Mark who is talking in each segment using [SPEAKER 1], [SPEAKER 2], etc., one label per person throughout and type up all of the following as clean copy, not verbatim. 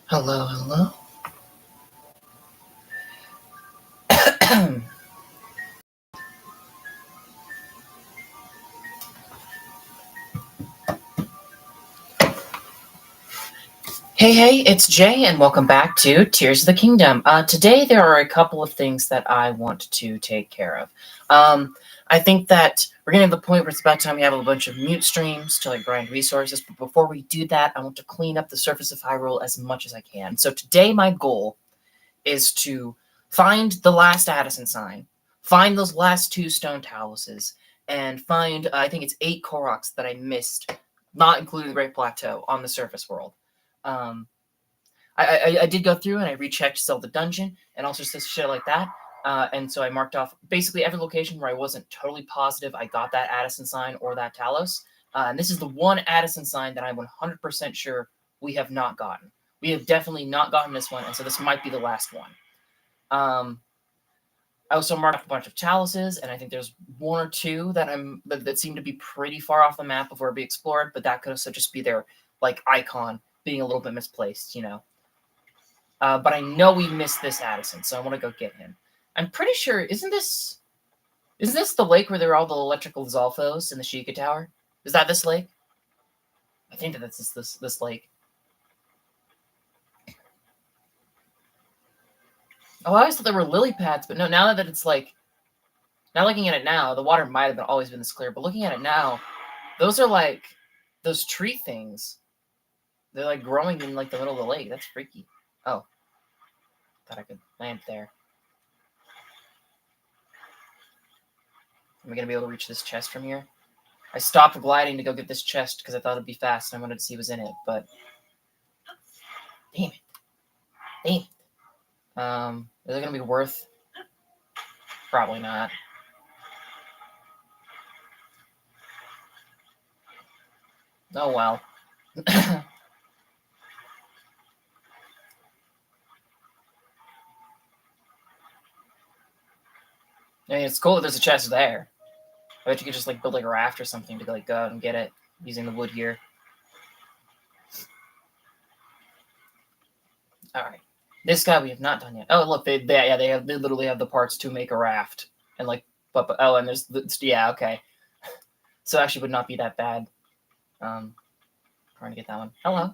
[SPEAKER 1] Hello, hello. Hey, it's Jay, and welcome back to Tears of the Kingdom. Today, there are a couple of things that I want to take care of. I think that we're getting to the point where it's about time we have a bunch of mute streams to grind resources. But before we do that, I want to clean up the surface of Hyrule as much as I can. So today, my goal is to find the last Addison sign, find those last two stone taluses, and find I think it's 8 Koroks that I missed, not including the Great Plateau, on the surface world. Um, I did go through and I rechecked Zelda Dungeon and also just shit like that. And so I marked off basically every location where I wasn't totally positive I got that Addison sign or that Talos. And this is the one Addison sign that I'm 100% sure we have not gotten. We have definitely not gotten this one, and so this might be the last one. I also marked off a bunch of taluses, and I think there's one or two that seem to be pretty far off the map before it be explored, but that could also just be their icon being a little bit misplaced, but I know we missed this Addison, so I want to go get him. I'm pretty sure, isn't this the lake where there are all the electrical Zolfos in the Sheikah Tower? Is that this lake? I think that's this lake. Oh, I always thought there were lily pads, but no, now that it's now looking at it now, the water might have always been this clear, but looking at it now, those are those tree things. They're growing in the middle of the lake. That's freaky. Oh. Thought I could land there. Am I going to be able to reach this chest from here? I stopped gliding to go get this chest because I thought it'd be fast and I wanted to see what was in it, but... Damn it. Is it going to be worth... Probably not. Oh, well. I mean, it's cool that there's a chest there. I bet you could just build a raft or something to go out and get it using the wood here. All right, this guy we have not done yet. Oh, look, they literally have the parts to make a raft, and and there's okay. So actually, would not be that bad. Trying to get that one. Hello,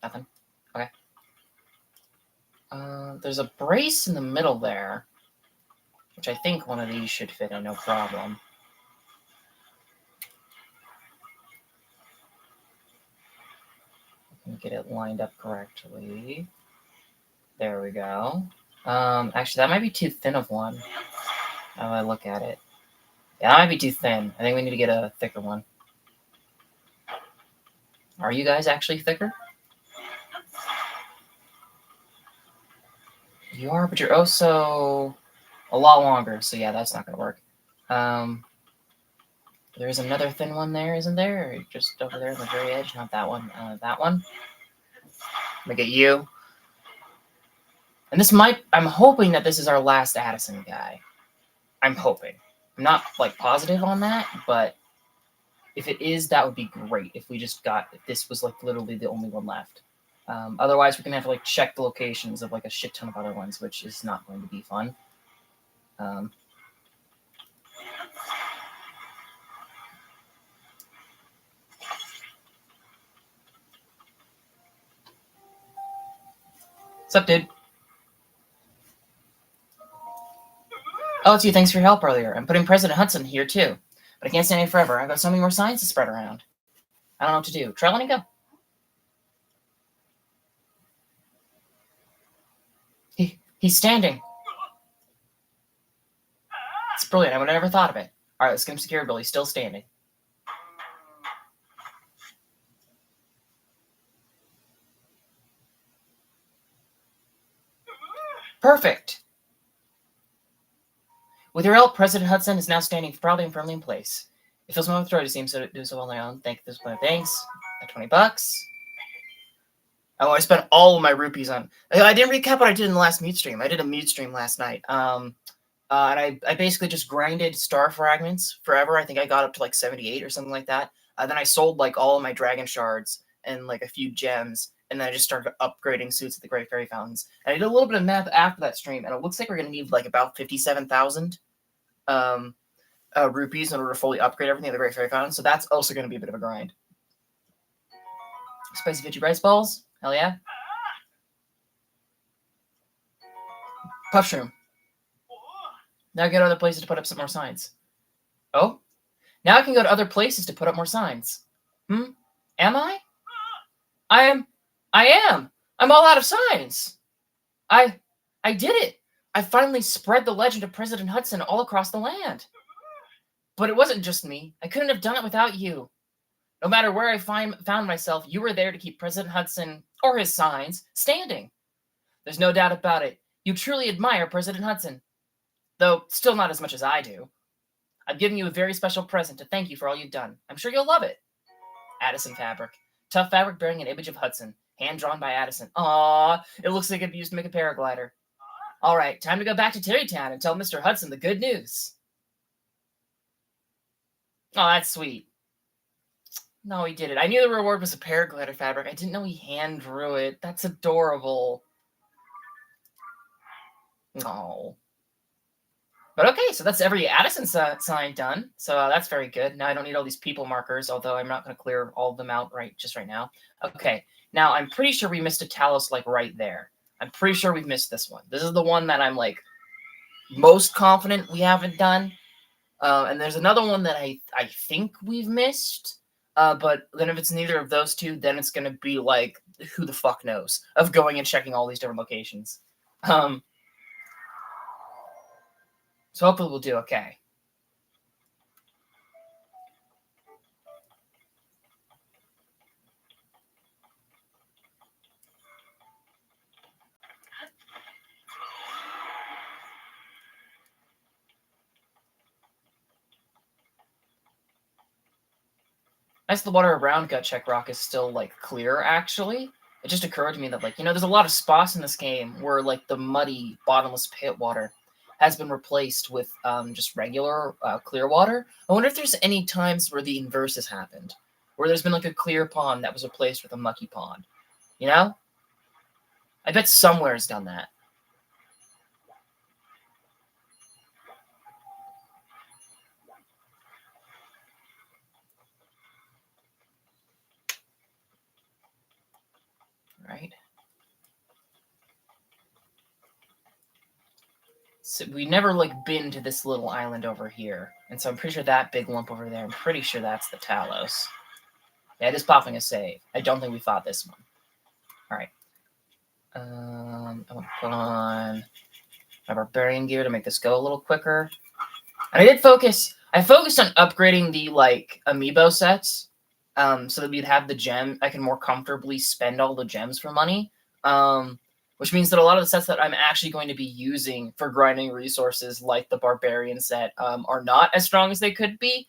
[SPEAKER 1] nothing. Okay. There's a brace in the middle there, which I think one of these should fit in, no problem. Get it lined up correctly. There we go. Actually, that might be too thin of one. How do I look at it? Yeah, that might be too thin. I think we need to get a thicker one. Are you guys actually thicker? You are, but you're also a lot longer. So yeah, that's not going to work. There's another thin one there, isn't there? Or just over there on the very edge. Not that one. That one. Look at you. And this I'm hoping that this is our last Addison guy. I'm hoping. I'm not positive on that, but if it is, that would be great. If this was literally the only one left. Otherwise, we're gonna have to check the locations of a shit ton of other ones, which is not going to be fun. What's up, dude? Oh, it's you. Thanks for your help earlier. I'm putting President Hudson here too, but I can't stay here forever. I've got so many more signs to spread around. I don't know what to do. Try letting go. He's standing. It's brilliant. I would have never thought of it. All right, let's get him secured, Bill. He's still standing. Perfect. With your help, President Hudson is now standing proudly and firmly in place. It feels my throat to seem to do so well on my own. Thanks. At $20. Oh, I spent all of my rupees on... I didn't recap what I did in the last mute stream. I did a mute stream last night. And I basically just grinded star fragments forever. I think I got up to 78 or something like that. Then I sold all of my dragon shards and a few gems. and then I just started upgrading suits at the Great Fairy Fountains. And I did a little bit of math after that stream, and it looks like we're going to need like about 57,000 rupees in order to fully upgrade everything at the Great Fairy Fountain. So that's also going to be a bit of a grind. Spicy Veggie Rice Balls. Hell yeah. Puffshroom. Now I can go to other places to put up some more signs. Oh? Now I can go to other places to put up more signs. Am I? I am. I'm all out of signs. I did it. I finally spread the legend of President Hudson all across the land. But it wasn't just me. I couldn't have done it without you. No matter where I found myself, you were there to keep President Hudson, or his signs, standing. There's no doubt about it. You truly admire President Hudson. Though still not as much as I do. I'm giving you a very special present to thank you for all you've done. I'm sure you'll love it. Addison fabric. Tough fabric bearing an image of Hudson. Hand-drawn by Addison. Aww, it looks like it'd be used to make a paraglider. All right, time to go back to Terrytown and tell Mr. Hudson the good news. Oh, that's sweet. No, he did it. I knew the reward was a paraglider fabric. I didn't know he hand-drew it. That's adorable. Oh. But okay, so that's every Addison sign done. So that's very good. Now I don't need all these people markers, although I'm not going to clear all of them out just right now. Okay, now I'm pretty sure we missed a Talos like right there. I'm pretty sure we've missed this one. This is the one that I'm like most confident we haven't done. And there's another one that I think we've missed. But then if it's neither of those two, then it's going to be like, who the fuck knows, of going and checking all these different locations. So hopefully we'll do okay. Nice, the water around Gut Check Rock is still, like, clear, actually. It just occurred to me that, like, you know, there's a lot of spots in this game where, like, the muddy, bottomless pit water has been replaced with just regular clear water. I wonder if there's any times where the inverse has happened, where there's been, like, a clear pond that was replaced with a mucky pond. You know? I bet somewhere's done that. Right? So we never, like, been to this little island over here. And so I'm pretty sure that big lump over there, I'm pretty sure that's the Talos. Yeah, it is popping a save. I don't think we fought this one. Alright. I'm gonna put on my barbarian gear to make this go a little quicker. And I focused on upgrading the, like, amiibo sets. So that we'd have the gem. I can more comfortably spend all the gems for money. Which means that a lot of the sets that I'm actually going to be using for grinding resources, like the Barbarian set, are not as strong as they could be,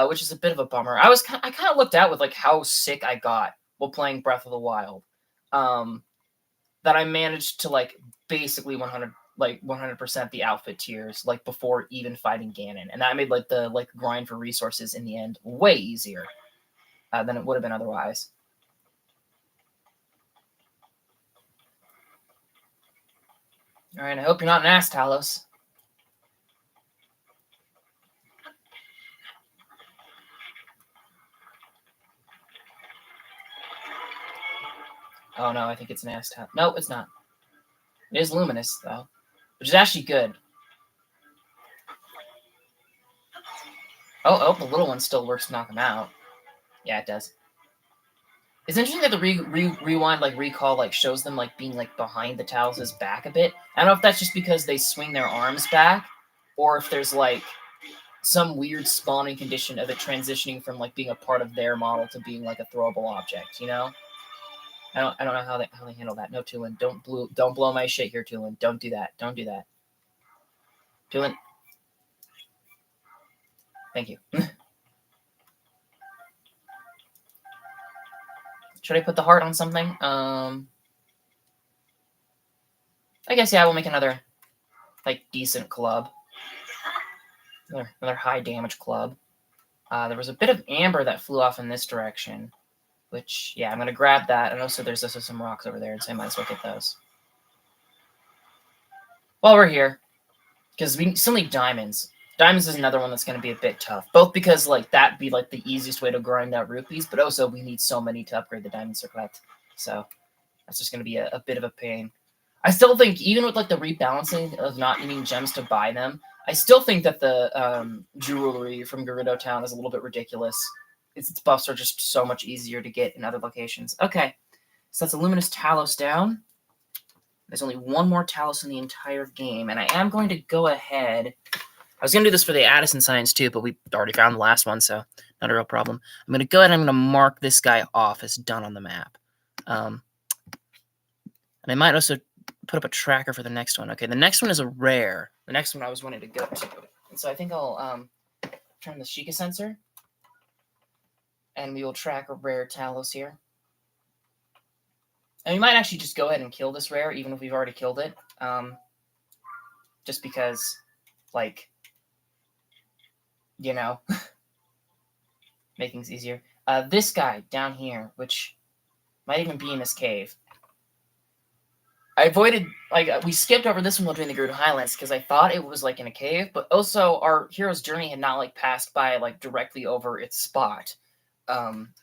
[SPEAKER 1] which is a bit of a bummer. I kind of looked out with like how sick I got while playing Breath of the Wild, that I managed to like basically 100% the outfit tiers like before even fighting Ganon, and that made like the grind for resources in the end way easier than it would have been otherwise. All right, I hope you're not an ass, Talos. Oh no, I think it's an ass Talos. No, it's not. It is luminous though, which is actually good. Oh, the little one still works to knock him out. Yeah, it does. It's interesting that the rewind, like, recall, like, shows them, like, being, like, behind the Talos' back a bit. I don't know if that's just because they swing their arms back, or if there's, like, some weird spawning condition of it transitioning from, like, being a part of their model to being, like, a throwable object, you know? I don't know how they handle that. No, Tulin, don't blow my shit here, Tulin. Don't do that. Don't do that. Tulin. Thank you. Should I put the heart on something? I guess, yeah, we'll make another, like, decent club. Another high damage club. There was a bit of amber that flew off in this direction. which, yeah, I'm going to grab that. And also there's also some rocks over there, and so I might as well get those. While we're here, because we still need diamonds. Diamonds is another one that's going to be a bit tough, both because like that'd be like the easiest way to grind out rupees, but also we need so many to upgrade the diamond circlet. So that's just going to be a bit of a pain. I still think, even with like the rebalancing of not needing gems to buy them, I still think that the jewelry from Gerudo Town is a little bit ridiculous. Its buffs are just so much easier to get in other locations. Okay, so that's a Luminous Talos down. There's only one more Talos in the entire game, and I am going to go ahead. I was going to do this for the Addison signs too, but we already found the last one, so not a real problem. I'm going to go ahead and I'm going to mark this guy off as done on the map. And I might also put up a tracker for the next one. Okay, the next one is a rare. The next one I was wanting to go to. And so I think I'll turn the Sheikah sensor, and we will track a rare Talos here. And we might actually just go ahead and kill this rare, even if we've already killed it. Just because, like, you know, make things easier. This guy down here, which might even be in this cave. I avoided, like, we skipped over this one while doing the Gerudo Highlands because I thought it was, like, in a cave, but also our hero's journey had not, like, passed by, like, directly over its spot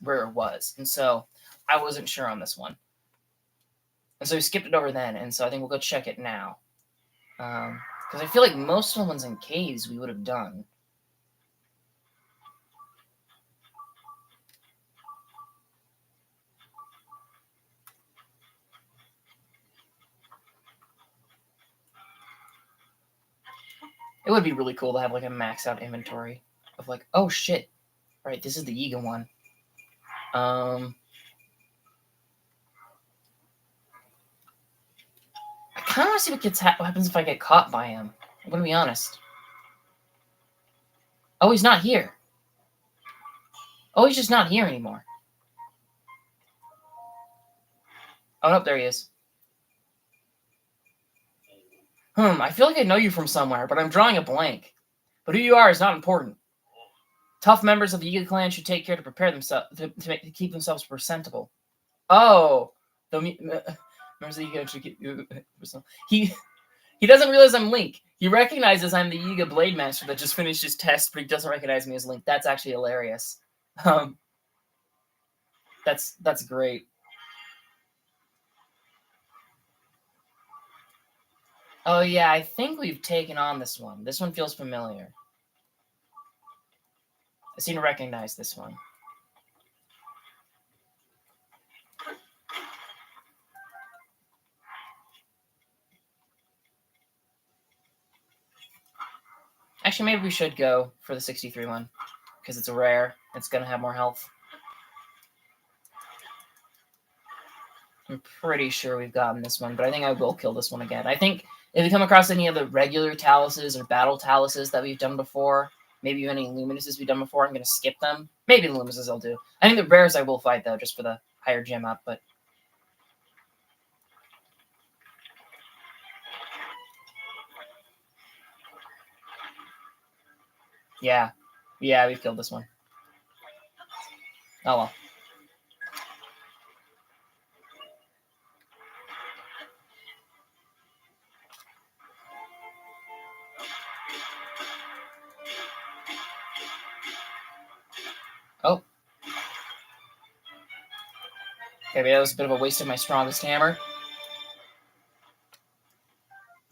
[SPEAKER 1] where it was. And so I wasn't sure on this one. And so we skipped it over then, and so I think we'll go check it now. Because I feel like most of the ones in caves we would have done. It would be really cool to have like a maxed out inventory of like, oh shit, right, this is the Yiga one. I kind of want to see what happens if I get caught by him. I'm going to be honest. Oh, he's not here. Oh, he's just not here anymore. Oh, no, there he is. I feel like I know you from somewhere, but I'm drawing a blank. But who you are is not important. Tough members of the Yiga clan should take care to prepare themselves to keep themselves presentable. Oh, members of the Yiga should keep. He doesn't realize I'm Link. He recognizes I'm the Yiga Blade Master that just finished his test, but he doesn't recognize me as Link. That's actually hilarious. That's great. Oh yeah, I think we've taken on this one. This one feels familiar. I seem to recognize this one. Actually, maybe we should go for the 63 one, because it's a rare. It's going to have more health. I'm pretty sure we've gotten this one, but I think I will kill this one again. I think if we come across any of the regular Taluses or battle Taluses that we've done before, maybe any Luminuses we've done before, I'm going to skip them. Maybe the Luminuses I'll do. I think the rares I will fight, though, just for the higher gem up, but... Yeah. Yeah, we've killed this one. Oh, well. Oh. Okay, that was a bit of a waste of my strongest hammer.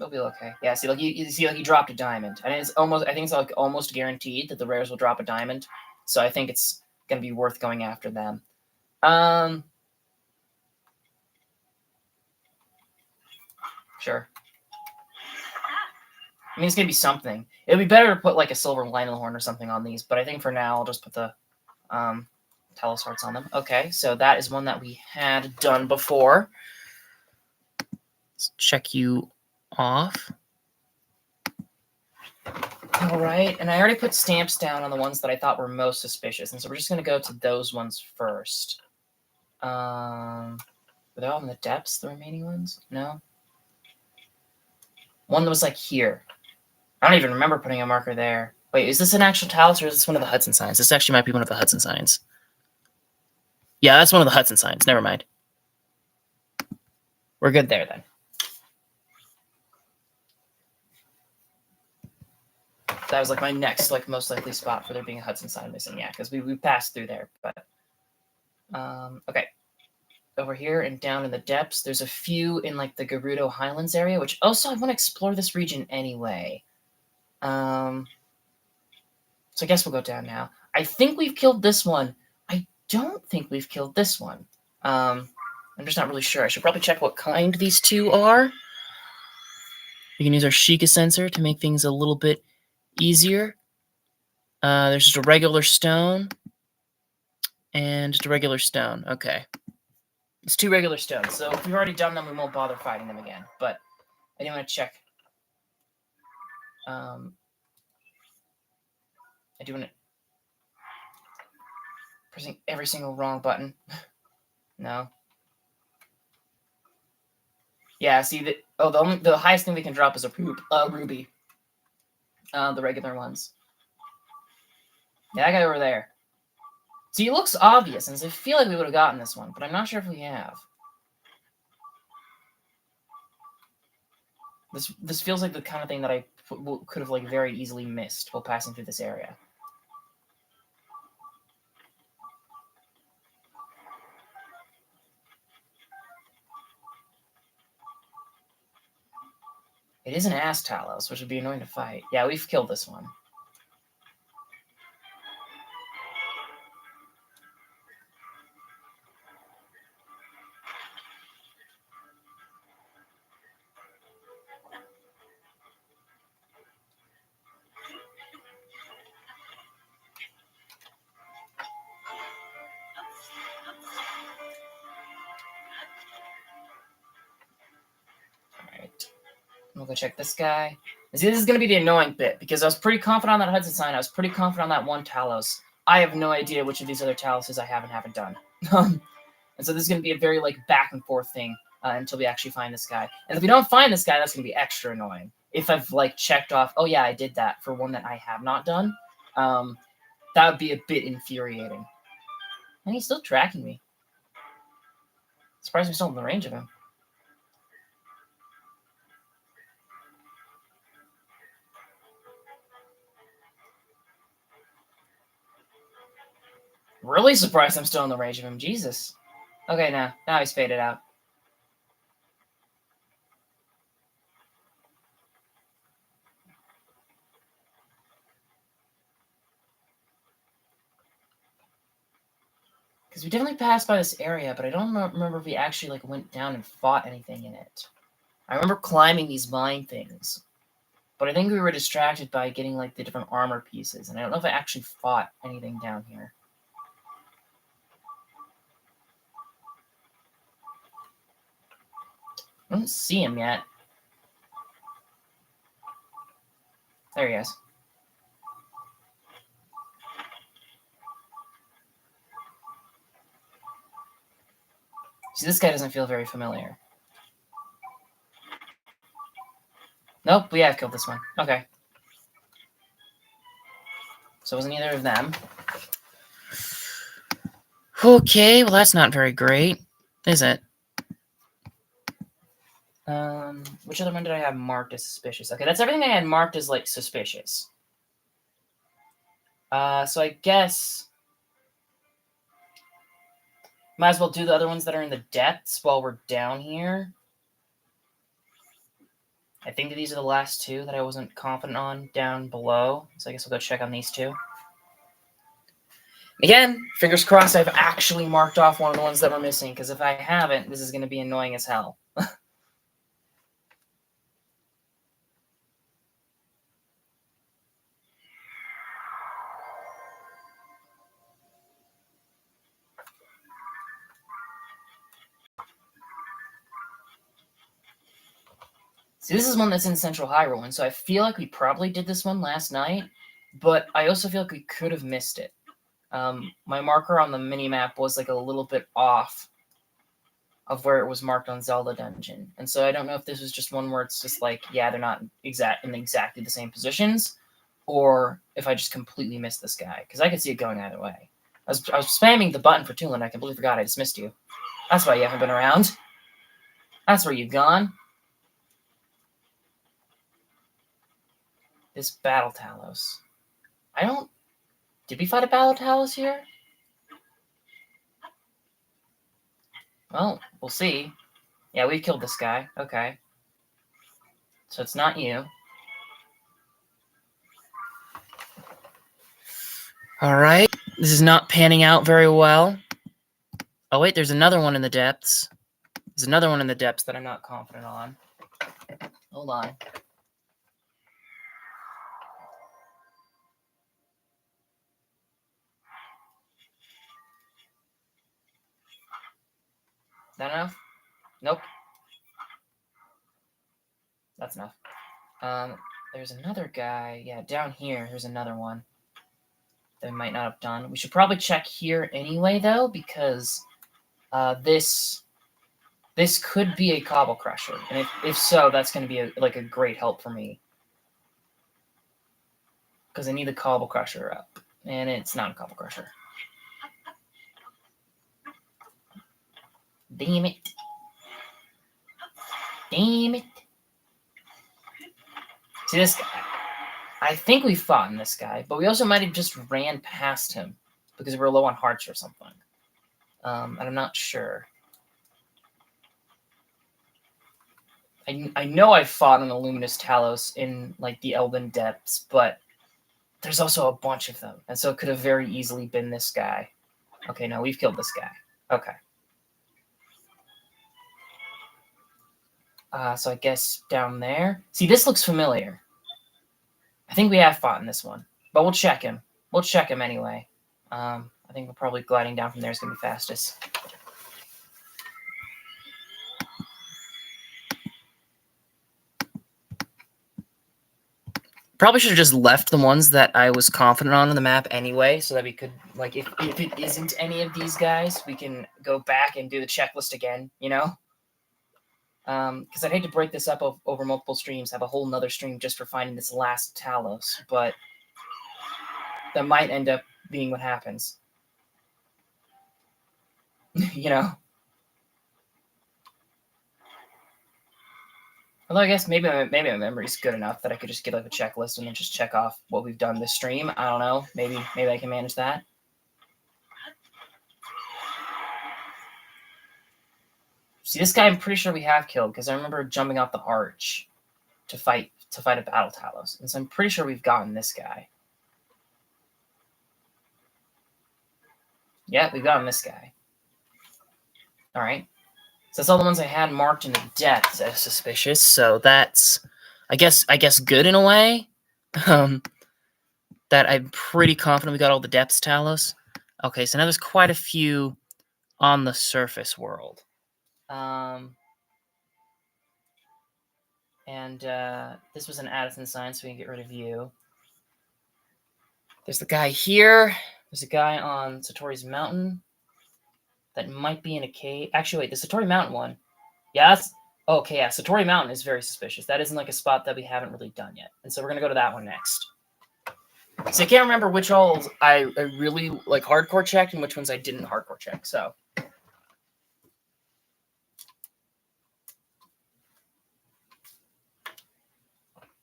[SPEAKER 1] It'll be okay. Yeah, see, like you see, like he dropped a diamond, and it's almost. I think it's like almost guaranteed that the rares will drop a diamond. So I think it's gonna be worth going after them. Sure. I mean, it's gonna be something. It'd be better to put like a silver Lionel horn or something on these, but I think for now I'll just put the Talos hearts on them. Okay, so that is one that we had done before. Let's check you off. All right, and I already put stamps down on the ones that I thought were most suspicious, and so we're just going to go to those ones first. Were they all in the depths, the remaining ones? No? One that was like here. I don't even remember putting a marker there. Wait, is this an actual Talos or is this one of the Hudson signs? This actually might be one of the Hudson signs. Yeah, that's one of the Hudson signs. Never mind. We're good there, then. That was, like, my next, like, most likely spot for there being a Hudson sign missing. Yeah, because we passed through there. But, okay. Over here and down in the depths, there's a few in, like, the Gerudo Highlands area, which also I want to explore this region anyway. So I guess we'll go down now. I think we've killed this one. I don't think we've killed this one. I'm just not really sure. I should probably check what kind these two are. We can use our Sheikah sensor to make things a little bit easier. There's just a regular stone and just a regular stone. Okay. It's 2 regular stones. So if we've already done them, we won't bother fighting them again. But I do want to check. I do want to... Pressing every single wrong button. No. Yeah, see, the highest thing we can drop is a ruby. The regular ones. Yeah, that guy over there. See, it looks obvious, and I feel like we would have gotten this one, but I'm not sure if we have. This feels like the kind of thing that I could have, like, very easily missed while passing through this area. It is an Ass Talos, which would be annoying to fight. Yeah, we've killed this one. Alright. We'll go check this guy. See, this is going to be the annoying bit, because I was pretty confident on that Hudson sign. I was pretty confident on that one Talos. I have no idea which of these other Taloses I haven't done. And so this is going to be a very, like, back and forth thing until we actually find this guy. And if we don't find this guy, that's going to be extra annoying. If I've, like, checked off, oh yeah, I did that for one that I have not done, that would be a bit infuriating. And he's still tracking me. Surprised we're still in the range of him. Really surprised I'm still in the range of him. Jesus. Okay, now he's faded out. Because we definitely passed by this area, but I don't remember if we actually, like, went down and fought anything in it. I remember climbing these mine things, but I think we were distracted by getting, like, the different armor pieces, and I don't know if I actually fought anything down here. I don't see him yet. There he is. See, this guy doesn't feel very familiar. Nope, we have killed this one. Okay. So it wasn't either of them. Okay, well that's not very great, is it? Which other one did I have marked as suspicious? Okay, that's everything I had marked as, like, suspicious. So I guess might as well do the other ones that are in the depths while we're down here. I think that these are the last two that I wasn't confident on down below. So I guess we'll go check on these two. Again, fingers crossed I've actually marked off one of the ones that were missing, because if I haven't, this is going to be annoying as hell. See, this is one that's in Central Hyrule, and so I feel like we probably did this one last night, but I also feel like we could have missed it. My marker on the mini-map was, like, a little bit off of where it was marked on Zelda Dungeon, and so I don't know if this was just one where it's just like, yeah, they're not in exactly the same positions, or if I just completely missed this guy, because I could see it going either way. I was spamming the button for too long. I completely forgot I dismissed you. That's why you haven't been around. That's where you've gone. This Battle Talos. Did we fight a Battle Talos here? Well, we'll see. Yeah, we killed this guy. Okay. So it's not you. Alright. This is not panning out very well. Oh, wait, there's another one in the depths. There's another one in the depths that I'm not confident on. Hold on. That enough? Nope. That's enough. There's another guy. Yeah, down here, here's another one that we might not have done. We should probably check here anyway, though, because this could be a Cobble Crusher. And if so, that's going to be a great help for me. Because I need the Cobble Crusher up. And it's not a Cobble Crusher. Damn it. Damn it. See this guy? I think we fought in this guy, but we also might have just ran past him because we're low on hearts or something. And I'm not sure. I know I fought an Illuminous Talos in like the Elven Depths, but there's also a bunch of them, and so it could have very easily been this guy. Okay, no, we've killed this guy. Okay. So I guess down there. See, this looks familiar. I think we have fought in this one, but we'll check him. We'll check him anyway. I think we're probably gliding down from there is going to be fastest. Probably should have just left the ones that I was confident on the map anyway, so that we could, like, if it isn't any of these guys, we can go back and do the checklist again, you know? Because I'd hate to break this up over multiple streams, have a whole nother stream just for finding this last Talos, but that might end up being what happens. You know? Although I guess maybe my memory's good enough that I could just get like a checklist and then just check off what we've done this stream. I don't know. Maybe I can manage that. See, this guy I'm pretty sure we have killed because I remember jumping off the arch to fight a Battle Talos. And so I'm pretty sure we've gotten this guy. Yeah, we've gotten this guy. Alright. So that's all the ones I had marked in the depths as suspicious. So that's, I guess good in a way. That I'm pretty confident we got all the depths Talos. Okay, so now there's quite a few on the surface world. This was an Addison sign, so we can get rid of you. There's the guy here. There's a guy on Satori's Mountain that might be in a cave. Actually, wait, the Satori Mountain one. Yeah, that's... Okay, yeah, Satori Mountain is very suspicious. That isn't like a spot that we haven't really done yet. And so we're going to go to that one next. So I can't remember which holes I really like hardcore checked and which ones I didn't hardcore check, so...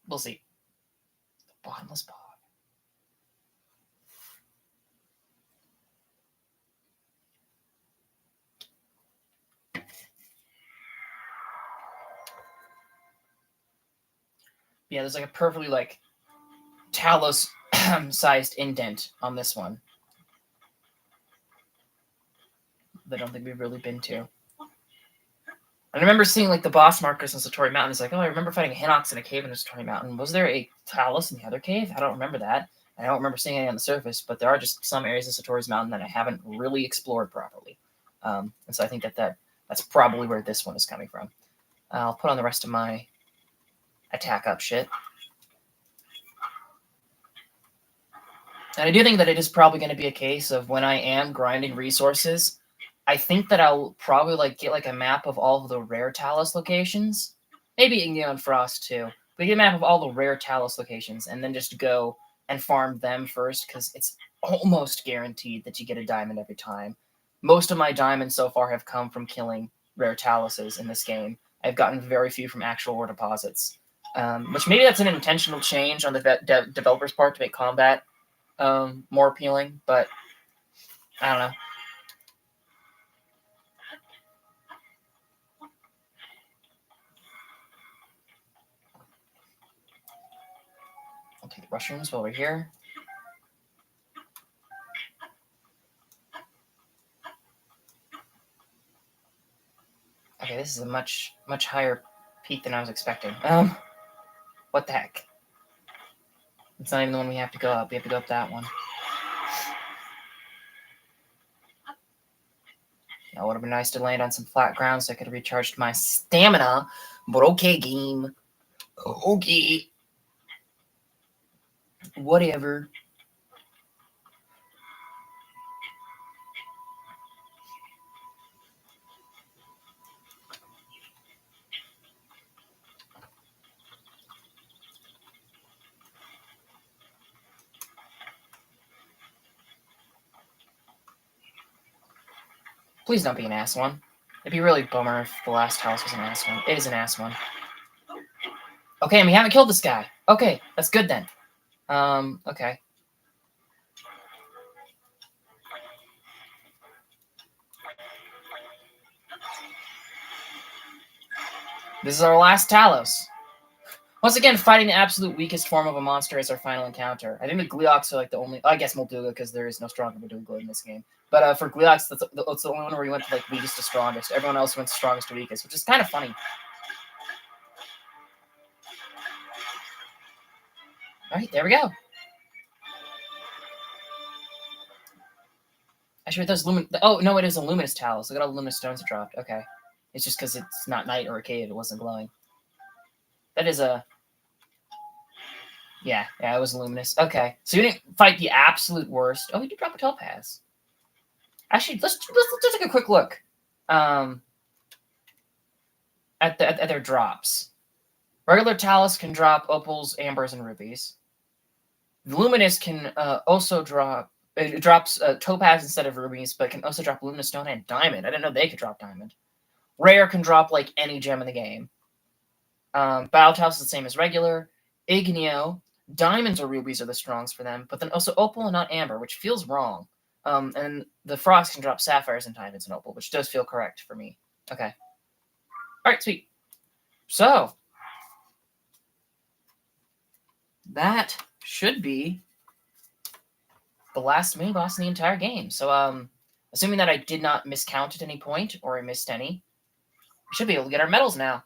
[SPEAKER 1] We'll see. The bottomless bog. Yeah, there's like a perfectly like Talos sized indent on this one. I don't think we've really been to. I remember seeing like the boss markers on Satori Mountain. It's like, oh, I remember fighting a Hinox in a cave in the Satori Mountain. Was there a Talos in the other cave? I don't remember that. I don't remember seeing any on the surface, but there are just some areas of Satori's Mountain that I haven't really explored properly. And so I think that's probably where this one is coming from. I'll put on the rest of my attack up shit. And I do think that it is probably going to be a case of when I am grinding resources, I think that I'll probably like get like a map of all of the rare Talos locations. Maybe Igneon and Frost too. But get a map of all the rare Talos locations and then just go and farm them first, because it's almost guaranteed that you get a diamond every time. Most of my diamonds so far have come from killing rare taluses in this game. I've gotten very few from actual ore deposits, which maybe that's an intentional change on the developer's part to make combat more appealing, but I don't know. I'll take the mushrooms while we're here. Okay, this is a much higher peak than I was expecting. What the heck? It's not even the one we have to go up. We have to go up that one. Now, it would have been nice to land on some flat ground so I could have recharged my stamina. But okay, game. Okay. Whatever. Please don't be an ass one. It'd be really bummer if the last house was an ass one. It is an ass one. Okay, and we haven't killed this guy. Okay, that's good then. Okay. This is our last Talos. Once again, fighting the absolute weakest form of a monster is our final encounter. I think the Gleoks are like the only... I guess Molduga, because there is no stronger Molduga in this game. But for Gleoks, that's the only one where we went from like weakest to strongest. Everyone else went strongest to weakest, which is kind of funny. Alright, there we go. Actually, those oh, no, it is a luminous Talos. Look at all the luminous stones it dropped. Okay. It's just because it's not night or a cave. It wasn't glowing. That is a... Yeah, it was luminous. Okay. So you didn't fight the absolute worst. Oh, you did drop a topaz. Actually, let's take a quick look at their drops. Regular Talus can drop opals, ambers, and rubies. The luminous can also drop... It drops topaz instead of rubies, but can also drop luminous stone and diamond. I didn't know they could drop diamond. Rare can drop like any gem in the game. Battle Talus is the same as regular. Igneo, diamonds or rubies are the strongs for them, but then also opal and not amber, which feels wrong. And the frost can drop sapphires and diamonds and opal, which does feel correct for me. Okay. All right, sweet. So that should be the last mini boss in the entire game. So assuming that I did not miscount at any point or I missed any, we should be able to get our medals now.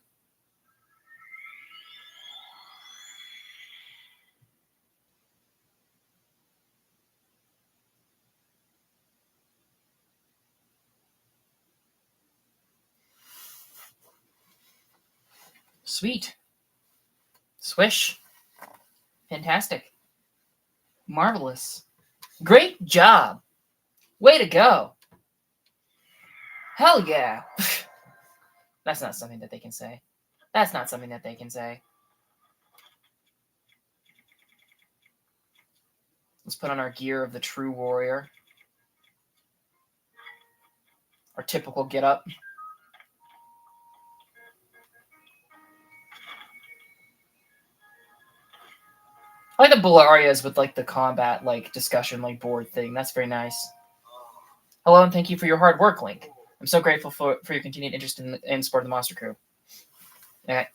[SPEAKER 1] Sweet. Swish. Fantastic. Marvelous. Great job. Way to go. Hell yeah. That's not something that they can say. That's not something that they can say. Let's put on our gear of the true warrior. Our typical get-up. I like the Bularias with like the combat like discussion like board thing. That's very nice. Hello and thank you for your hard work, Link. I'm so grateful for your continued interest in Sport of the Monster Crew. Okay.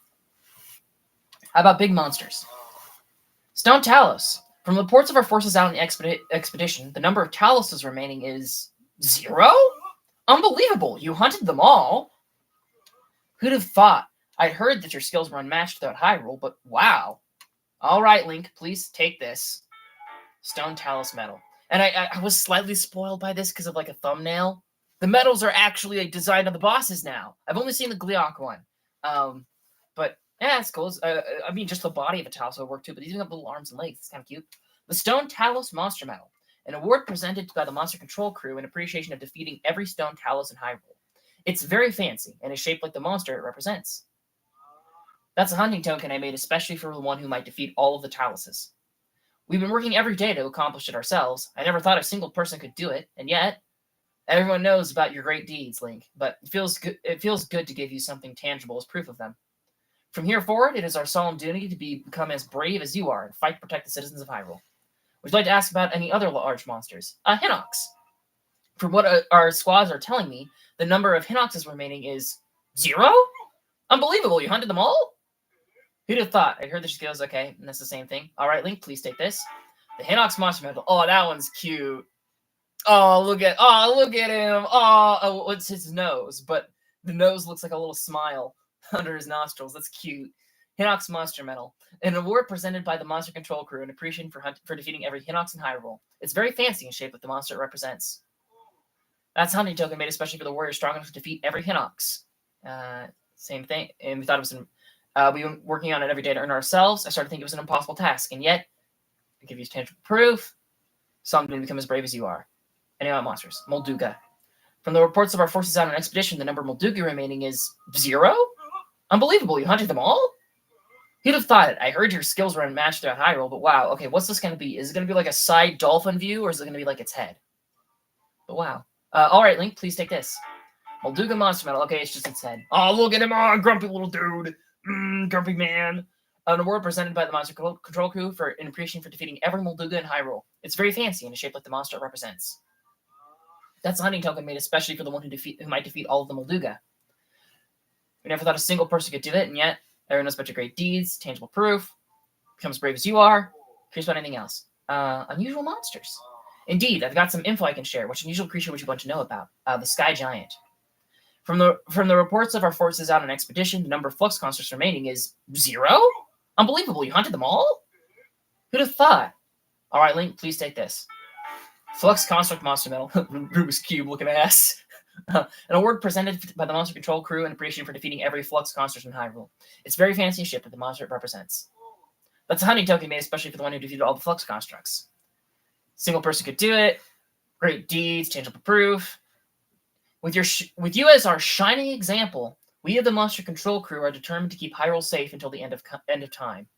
[SPEAKER 1] How about big monsters? Stone Talos. From the reports of our forces out in the expedition, the number of Taloses remaining is 0? Unbelievable! You hunted them all? Who'd have thought? I'd heard that your skills were unmatched without Hyrule, but wow. All right, Link, please take this. Stone Talos medal. And I was slightly spoiled by this because of like a thumbnail. The medals are actually like, designed on the bosses now. I've only seen the Gleok one. But yeah, it's cool. I mean, just the body of a Talos would work too, but these have little arms and legs. It's kind of cute. The Stone Talos Monster Medal. An award presented by the Monster Control Crew in appreciation of defeating every Stone Talos in Hyrule. It's very fancy and is shaped like the monster it represents. That's a hunting token I made especially for the one who might defeat all of the Taloses. We've been working every day to accomplish it ourselves. I never thought a single person could do it, and yet everyone knows about your great deeds, Link. But it feels good. It feels good to give you something tangible as proof of them. From here forward, it is our solemn duty to become as brave as you are and fight to protect the citizens of Hyrule. Would you like to ask about any other large monsters? Hinox. From what our squads are telling me, the number of Hinoxes remaining is 0? Unbelievable, you hunted them all? Who'd have thought? I heard the skills, okay, and that's the same thing. Alright, Link, please take this. The Hinox Monster Medal. Oh, that one's cute. Oh, look at him. Oh, what's his nose? But the nose looks like a little smile under his nostrils. That's cute. Hinox Monster Medal. An award presented by the Monster Control Crew in appreciation for defeating every Hinox in Hyrule. It's very fancy in shape with the monster it represents. That's a hunting token made especially for the warrior strong enough to defeat every Hinox. Same thing. And we thought it was we've been working on it every day to earn ourselves. I started to think it was an impossible task, and yet I give you tangible proof. Something to become as brave as you are. Any other monsters? Molduga. From the reports of our forces out on an expedition, the number of Molduga remaining is 0? Unbelievable, you hunted them all? Who'd have thought it? I heard your skills were unmatched throughout Hyrule, but wow. Okay, what's this going to be? Is it going to be like a side dolphin view, or is it going to be like its head? But wow. Alright, Link, please take this. Molduga Monster Medal. Okay, it's just its head. Oh, look at him. Oh, grumpy little dude. Grumpy man. An award presented by the Monster Control Crew in appreciation for defeating every Molduga in Hyrule. It's very fancy and is shaped like the monster it represents. That's a hunting token made especially for the one who might defeat all of the Molduga. We never thought a single person could do it, and yet everyone knows about your great deeds, tangible proof, become as brave as you are. Curious about anything else? Unusual monsters. Indeed, I've got some info I can share. Which unusual creature would you want to know about? The Sky Giant. From the reports of our forces out on expedition, the number of flux constructs remaining is 0? Unbelievable, you hunted them all? Who'd have thought? Alright, Link, please take this. Flux Construct Monster Medal. Rubik's Cube looking ass. An award presented by the Monster Control Crew in appreciation for defeating every Flux Construct in Hyrule. It's very fancy ship that the monster it represents. That's a hunting token made especially for the one who defeated all the Flux Constructs. Single person could do it. Great deeds, tangible proof. With you as our shining example, we of the Monster Control Crew are determined to keep Hyrule safe until the end of time.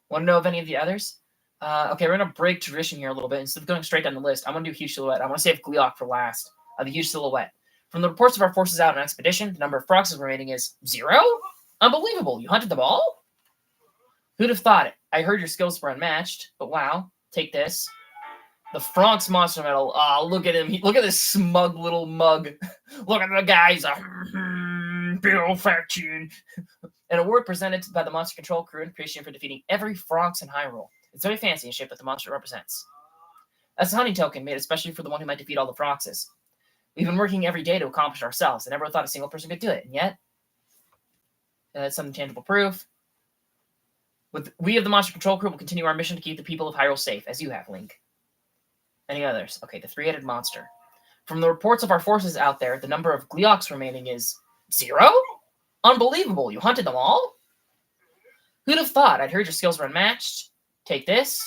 [SPEAKER 1] Want to know of any of the others? Okay, we're going to break tradition here a little bit. Instead of going straight down the list, I'm going to do Huge Silhouette. I want to save Gleeok for last. The Huge Silhouette. From the reports of our forces out on expedition, the number of Froxes remaining is 0? Unbelievable, you hunted them all? Who'd have thought it? I heard your skills were unmatched, but wow, take this. The Franx Monster Medal. Oh, look at him. Look at this smug little mug. Look at the guys. Big old fat chin. An award presented by the Monster Control Crew in appreciation for defeating every Franx in Hyrule. It's very fancy in shape that the monster represents. That's a hunting token made especially for the one who might defeat all the Froxes. We've been working every day to accomplish ourselves. I never thought a single person could do it, and yet that's some tangible proof. We of the Monster Control Crew will continue our mission to keep the people of Hyrule safe, as you have, Link. Any others? Okay, the three-headed monster. From the reports of our forces out there, the number of Gleeoks remaining is 0? Unbelievable, you hunted them all? Who'd have thought? I'd heard your skills were unmatched. Take this.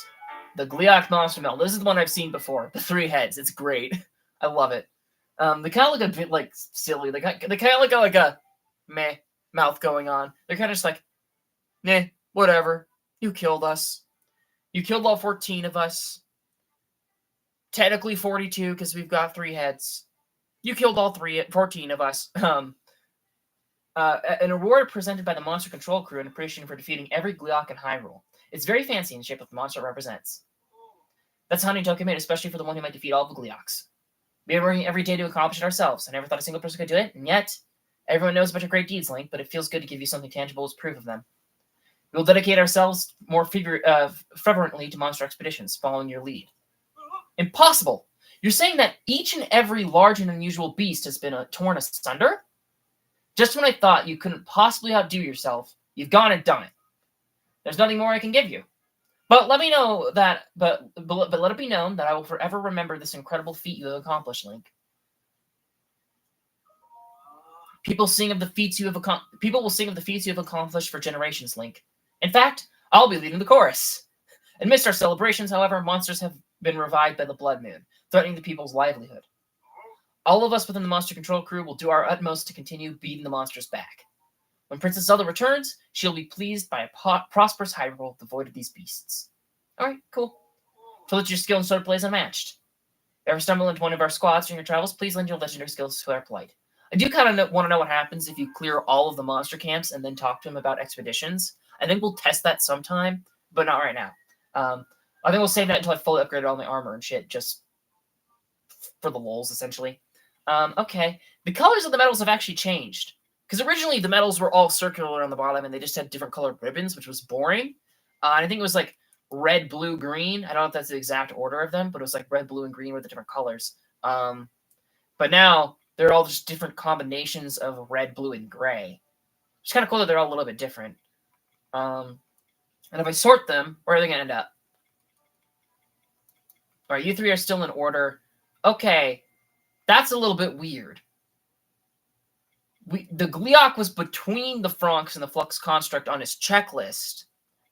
[SPEAKER 1] The Gleeok Monster Medal. This is the one I've seen before. The 3 heads. It's great. I love it. They kind of look a bit like silly. They kind of look like a meh mouth going on. They're kind of just like, nah, whatever. You killed us. You killed all 14 of us. Technically 42 because we've got 3 heads. You killed all 14 of us. An award presented by the Monster Control Crew in appreciation for defeating every Gleeok in Hyrule. It's very fancy in shape of the monster it represents. That's a hunting token made especially for the one who might defeat all the Gleeoks. We are working every day to accomplish it ourselves. I never thought a single person could do it, and yet everyone knows about your great deeds, Link, but it feels good to give you something tangible as proof of them. We will dedicate ourselves more fervently to monster expeditions, following your lead. Impossible! You're saying that each and every large and unusual beast has been torn asunder? Just when I thought you couldn't possibly outdo yourself, you've gone and done it. There's nothing more I can give you. But let me know that. But let it be known that I will forever remember this incredible feat you have accomplished, Link. People will sing of the feats you have accomplished for generations, Link. In fact, I'll be leading the chorus. Amidst our celebrations, however, monsters have been revived by the Blood Moon, threatening the people's livelihood. All of us within the Monster Control Crew will do our utmost to continue beating the monsters back. When Princess Zelda returns, she'll be pleased by a prosperous Hyrule devoid of these beasts. Alright, cool. To let your skill and sword plays unmatched. If you ever stumble into one of our squads during your travels, please lend your legendary skills to our plight. I do kind of want to know what happens if you clear all of the monster camps and then talk to them about expeditions. I think we'll test that sometime, but not right now. I think we'll save that until I fully upgraded all my armor and shit, just for the lulz, essentially. Okay. The colors of the medals have actually changed. Because originally the medals were all circular on the bottom and they just had different colored ribbons, which was boring. I think it was like red, blue, green. I don't know if that's the exact order of them, but it was like red, blue, and green with the different colors. But now they're all just different combinations of red, blue, and gray. It's kind of cool that they're all a little bit different. And if I sort them, where are they going to end up? All right, you three are still in order. Okay, that's a little bit weird. The Gliok was between the Franks and the Flux Construct on his checklist,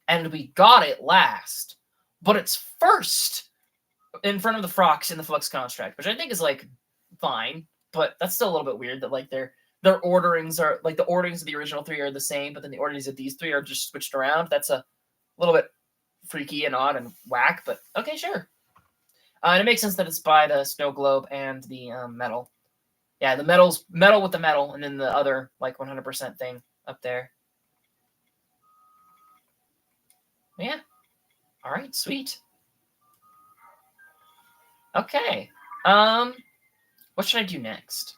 [SPEAKER 1] and we got it last. But it's first in front of the Franks in the Flux Construct, which I think is, like, fine. But that's still a little bit weird that, like, their orderings are, like, the orderings of the original three are the same, but then the orderings of these three are just switched around. That's a little bit freaky and odd and whack, but okay, sure. And it makes sense that it's by the snow globe and the metal. Yeah, the metal with the metal, and then the other, like, 100% thing up there. Yeah. All right, sweet. Okay. What should I do next?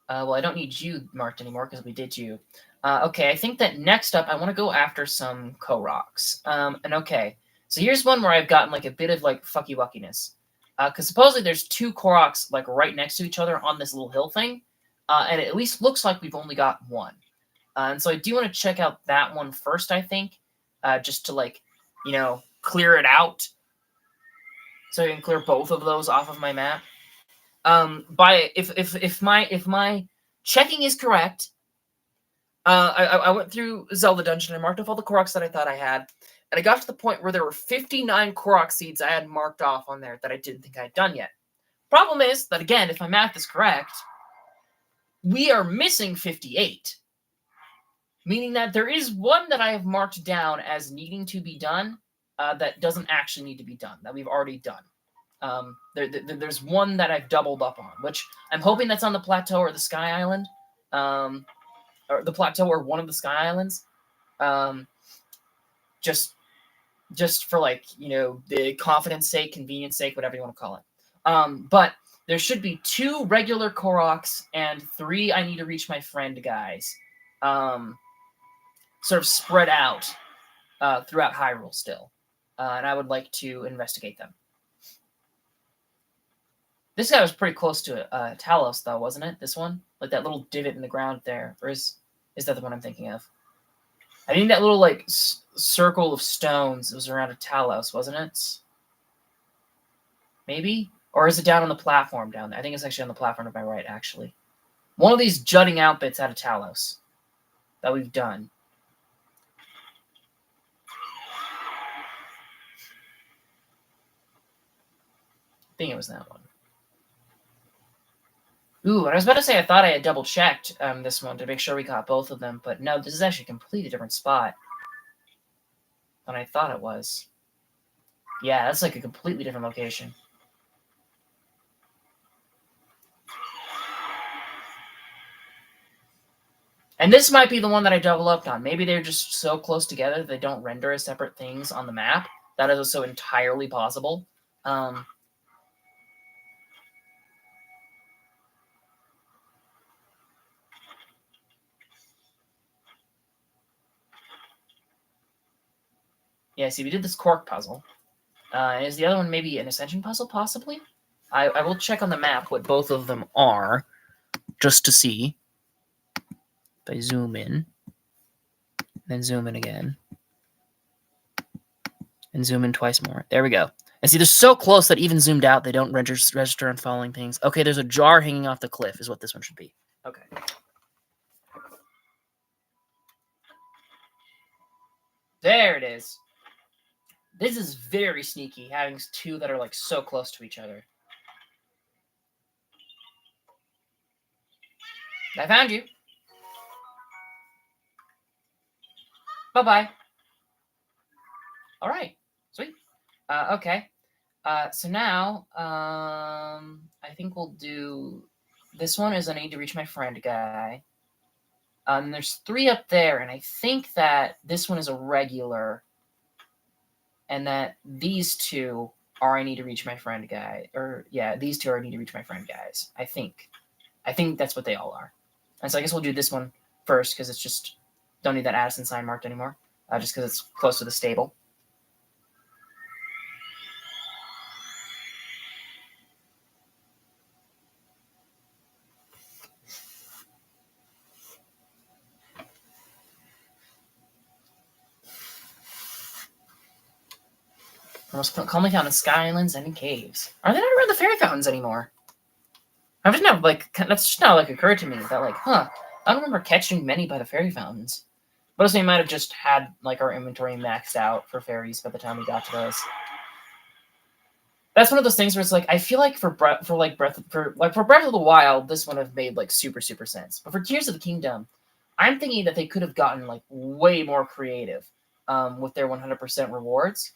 [SPEAKER 1] Well, I don't need you marked anymore because we did you. Okay, I think that next up, I want to go after some Koroks. And okay, so here's one where I've gotten, like, a bit of, like, fucky-wuckiness. Because supposedly there's two Koroks, like, right next to each other on this little hill thing. And it at least looks like we've only got one. And so I do want to check out that one first, I think. Just to, like, you know, clear it out. So I can clear both of those off of my map. If my checking is correct, I went through Zelda Dungeon and marked off all the Koroks that I thought I had, and I got to the point where there were 59 Korok seeds I had marked off on there that I didn't think I had done yet. Problem is that, again, if my math is correct, we are missing 58, meaning that there is one that I have marked down as needing to be done that doesn't actually need to be done, that we've already done. There's one that I've doubled up on, which I'm hoping that's on the plateau or the Sky Island, or the plateau or one of the Sky Islands, just for, like, you know, the confidence sake, convenience sake, whatever you want to call it. But there should be 2 regular Koroks and 3 I need to reach my friend guys, sort of spread out throughout Hyrule still, and I would like to investigate them. This guy was pretty close to Talos, though, wasn't it? This one? Like that little divot in the ground there. Or is that the one I'm thinking of? I think that little, like, circle of stones was around a Talos, wasn't it? Maybe? Or is it down on the platform down there? I think it's actually on the platform to my right, actually. One of these jutting out bits out of Talos that we've done. I think it was that one. Ooh, and I was about to say I thought I had double-checked this one to make sure we got both of them, but no, this is actually a completely different spot than I thought it was. Yeah, that's like a completely different location. And this might be the one that I double up on. Maybe they're just so close together that they don't render as separate things on the map. That is also entirely possible. Yeah, see, we did this cork puzzle. Is the other one maybe an ascension puzzle, possibly? I will check on the map what both of them are, just to see. If I zoom in, then zoom in again, and zoom in twice more. There we go. And see, they're so close that even zoomed out, they don't register on following things. Okay, there's a jar hanging off the cliff is what this one should be. Okay. There it is. This is very sneaky, having 2 that are, like, so close to each other. I found you. Bye-bye. All right, sweet. Okay. So now, I think we'll do this one is I need to reach my friend guy. There's three up there, and I think that this one is a regular, and that these two are I need to reach my friend guy. Or yeah, these two are I need to reach my friend guys. I think that's what they all are. And so I guess we'll do this one first because it's just don't need that Addison sign marked anymore. Just because it's close to the stable. Almost calmly found in skylands and in caves. Are they not around the fairy fountains anymore? I've just now that's just now occurred to me that I don't remember catching many by the fairy fountains. But also we might have just had our inventory maxed out for fairies by the time we got to those. That's one of those things where it's I feel like for Breath of the Wild, this one have made super sense. But for Tears of the Kingdom, I'm thinking that they could have gotten way more creative with their 100% rewards.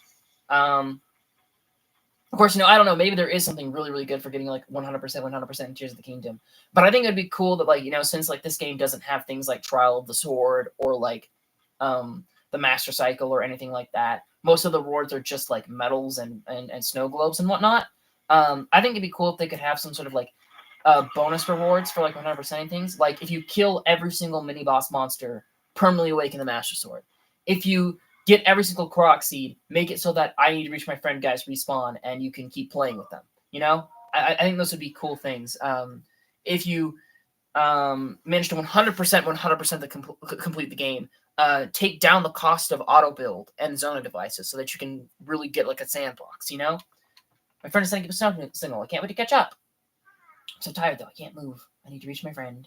[SPEAKER 1] Of course, I don't know. Maybe there is something really good for getting 100% in Tears of the Kingdom. But I think it'd be cool that since this game doesn't have things like Trial of the Sword or the Master Cycle or anything like that. Most of the rewards are just medals and snow globes and whatnot. I think it'd be cool if they could have some sort of bonus rewards for 100%ing things. Like if you kill every single mini boss monster, permanently awaken the Master Sword. If you get every single Korok seed, make it so that I need to reach my friend guys respawn and you can keep playing with them. I think those would be cool things. If you manage to 100% complete the game, take down the cost of auto build and Zona devices so that you can really get a sandbox. My friend is sending a signal. I can't wait to catch up. I'm so tired though. I can't move. I need to reach my friend.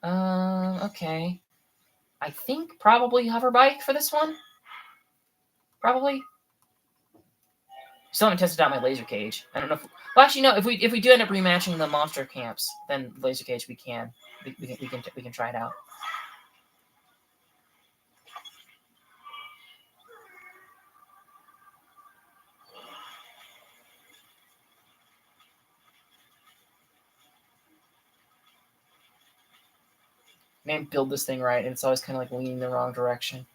[SPEAKER 1] Okay. I think probably hover bike for this one. Probably. Still haven't tested out my laser cage. I don't know. Actually, no. If we do end up rematching the monster camps, then laser cage we can try it out. Maybe build this thing right, and it's always kind of leaning the wrong direction.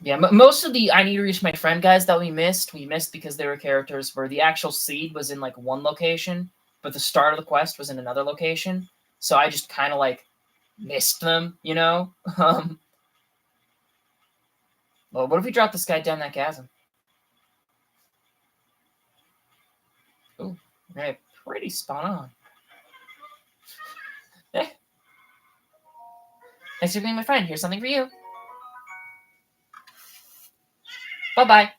[SPEAKER 1] Yeah, most of the I need to reach my friend guys that we missed because they were characters where the actual seed was in one location, but the start of the quest was in another location. So I just kind of missed them, Well, what if we drop this guy down that chasm? Ooh, okay, pretty spot on. Eh. Thanks for being my friend. Here's something for you. Bye-bye.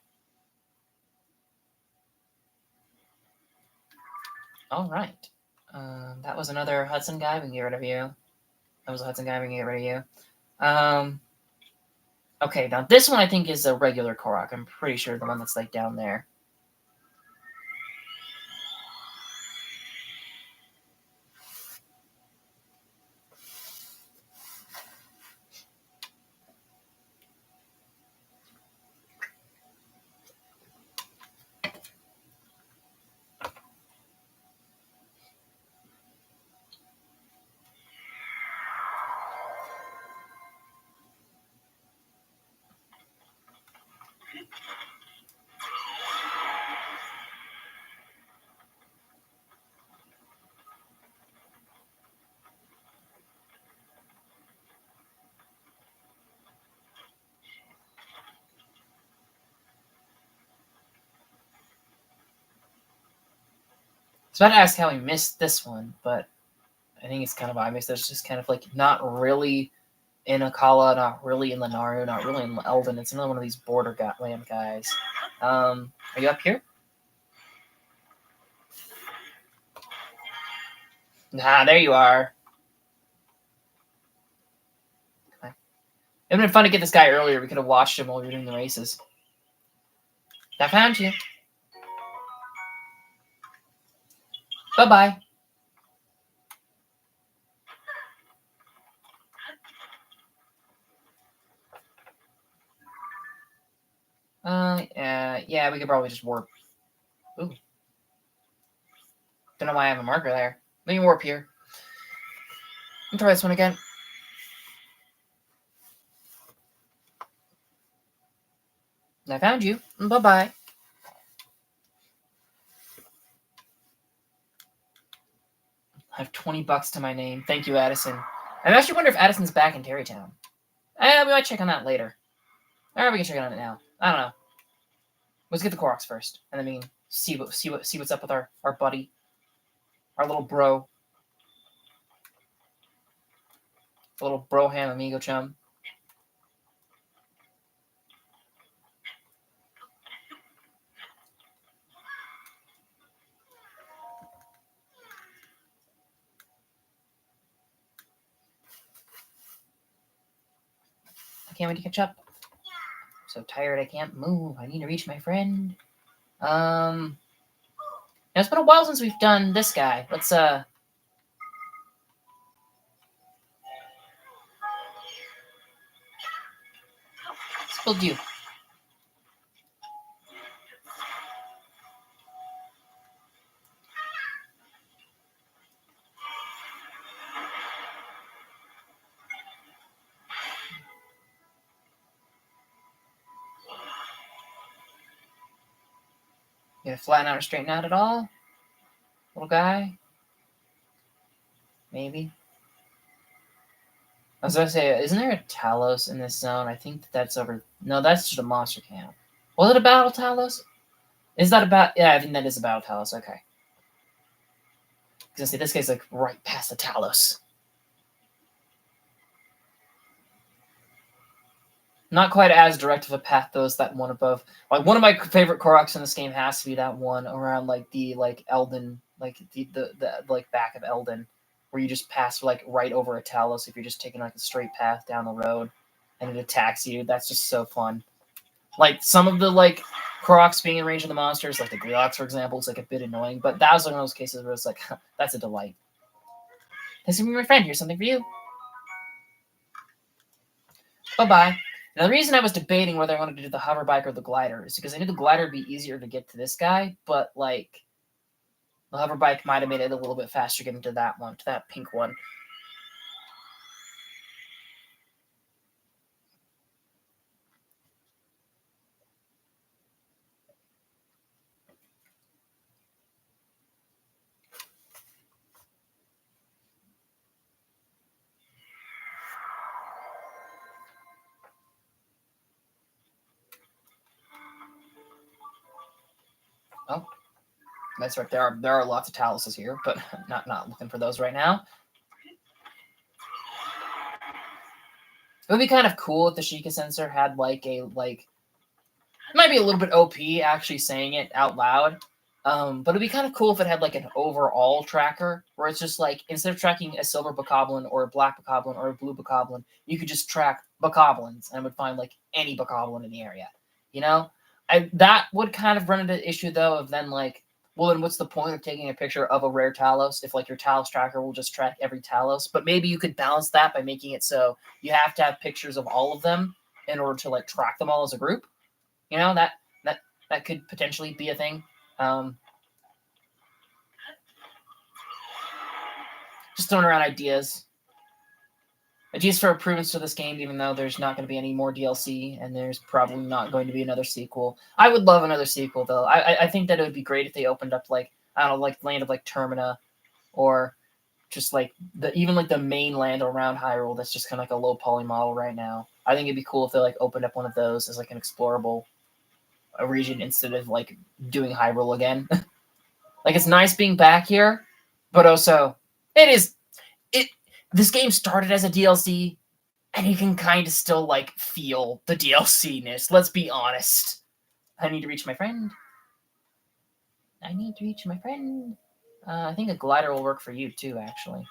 [SPEAKER 1] All right. That was another Hudson guy. We can get rid of you. That was a Hudson guy. We can get rid of you. Okay, now this one I think is a regular Korok. I'm pretty sure the one that's down there. So I'd ask how we missed this one, but I think it's kind of obvious. There's just kind of not really in Akala, not really in Lenaru, not really in Eldon. It's another one of these borderland guys. Are you up here? Nah, there you are. Okay. It would have been fun to get this guy earlier. We could have watched him while we were doing the races. I found you. Bye-bye. Yeah, we could probably just warp. Ooh. Don't know why I have a marker there. Let me warp here. Let me try this one again. I found you. Bye-bye. I have $20 to my name. Thank you, Addison. I actually wonder if Addison's back in Terrytown. We might check on that later. Or we can check on it now. I don't know. Let's get the Koroks first, and then we can see what's up with our buddy, our little bro, little broham amigo chum. I can't wait to catch up. I'm so tired I can't move. I need to reach my friend. Now it's been a while since we've done this guy. Let's build you. You gonna flatten out or straighten out at all? Little guy? Maybe. I was gonna say, isn't there a Talos in this zone? I think that's over. No, that's just a monster camp. Was it a battle Talos? Is that about? Yeah, I think that is a battle Talos. Okay. I was gonna say this guy's like right past the Talos. Not quite as direct of a path though as that one above. Like one of my favorite Koroks in this game has to be that one around like the Eldon, like the like back of Eldon, where you just pass like right over a Talos if you're just taking like a straight path down the road, and it attacks you. That's just so fun. Like some of the like Koroks being in range of the monsters, like the Gleelox, for example, is like a bit annoying, but that was one of those cases where it's like that's a delight. Thanks for being my friend. Here's something for you. Bye-bye. Now, the reason I was debating whether I wanted to do the hover bike or the glider is because I knew the glider would be easier to get to this guy, but, like, the hover bike might have made it a little bit faster getting to that one, to that pink one. Oh, that's right. There are lots of Taluses here, but not looking for those right now. It would be kind of cool if the Sheikah sensor had like a it might be a little bit OP actually saying it out loud. But it'd be kind of cool if it had like an overall tracker where it's just like instead of tracking a silver bokoblin or a black bokoblin or a blue bokoblin, you could just track bokoblins and it would find like any bokoblin in the area. You know, that would kind of run into the issue though of then like, well, then what's the point of taking a picture of a rare Talos if like your Talos tracker will just track every Talos? But maybe you could balance that by making it so you have to have pictures of all of them in order to like track them all as a group. You know, that could potentially be a thing. Just throwing around ideas. Ideas for improvements to this game, even though there's not going to be any more DLC and there's probably not going to be another sequel. I would love another sequel, though. I think that it would be great if they opened up, like, I don't know, like Land of, like, Termina or just, like, even, like, the mainland around Hyrule that's just kind of like a low-poly model right now. I think it'd be cool if they, like, opened up one of those as, like, an explorable region instead of, like, doing Hyrule again. Like, it's nice being back here, but also this game started as a DLC, and you can kind of still like feel the DLC-ness. Let's be honest. I need to reach my friend. I think a glider will work for you too, actually.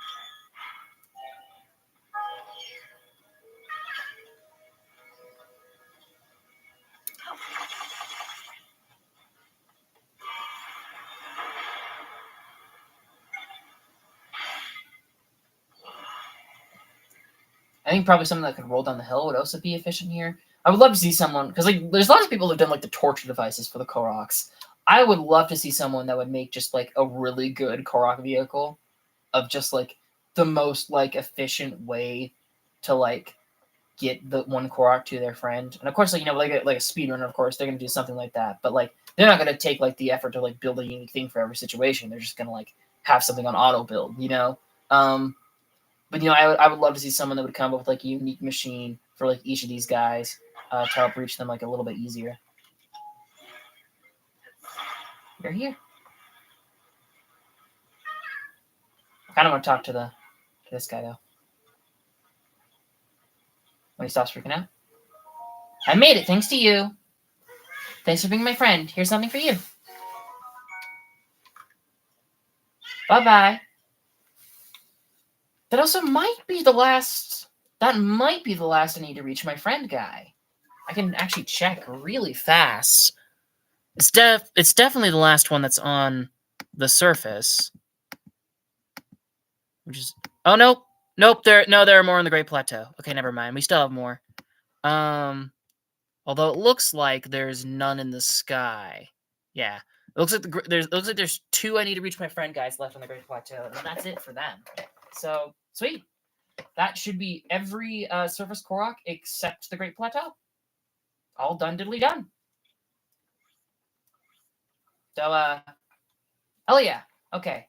[SPEAKER 1] I think probably something that could roll down the hill would also be efficient here. I would love to see someone, because like there's lots of people who've done like the torture devices for the Koroks. I would love to see someone that would make just like a really good Korok vehicle of just like the most like efficient way to like get the one Korok to their friend. And of course, like like a speedrunner, of course, they're gonna do something like that. But like they're not gonna take like the effort to like build a unique thing for every situation. They're just gonna like have something on auto build, But I would love to see someone that would come up with like a unique machine for like each of these guys to help reach them like a little bit easier. You're here. I kind of want to talk to this guy though. When he stops freaking out. I made it thanks to you. Thanks for being my friend. Here's something for you. Bye-bye. That also might be the last... That might be the last I need to reach my friend guy. I can actually check really fast. It's definitely the last one that's on the surface. Which is... Oh, nope. Nope, there are more on the Great Plateau. Okay, never mind. We still have more. Although it looks like there's none in the sky. Yeah. It looks like there's 2 I need to reach my friend guys left on the Great Plateau, and that's it for them. So, sweet. That should be every surface Korok except the Great Plateau. All done, diddly done. So, hell yeah. Okay.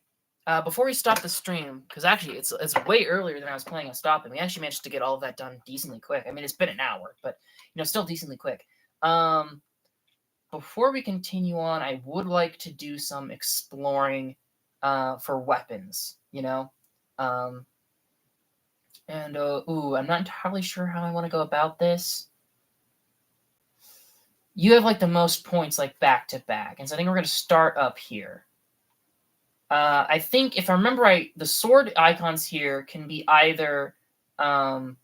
[SPEAKER 1] Before we stop the stream, because actually it's way earlier than I was planning on stopping. We actually managed to get all of that done decently quick. I mean, it's been an hour, but still decently quick. Before we continue on, I would like to do some exploring for weapons. I'm not entirely sure how I want to go about this. You have like the most points like back to back, and so I think we're going to start up here. I think if I remember right, the sword icons here can be either a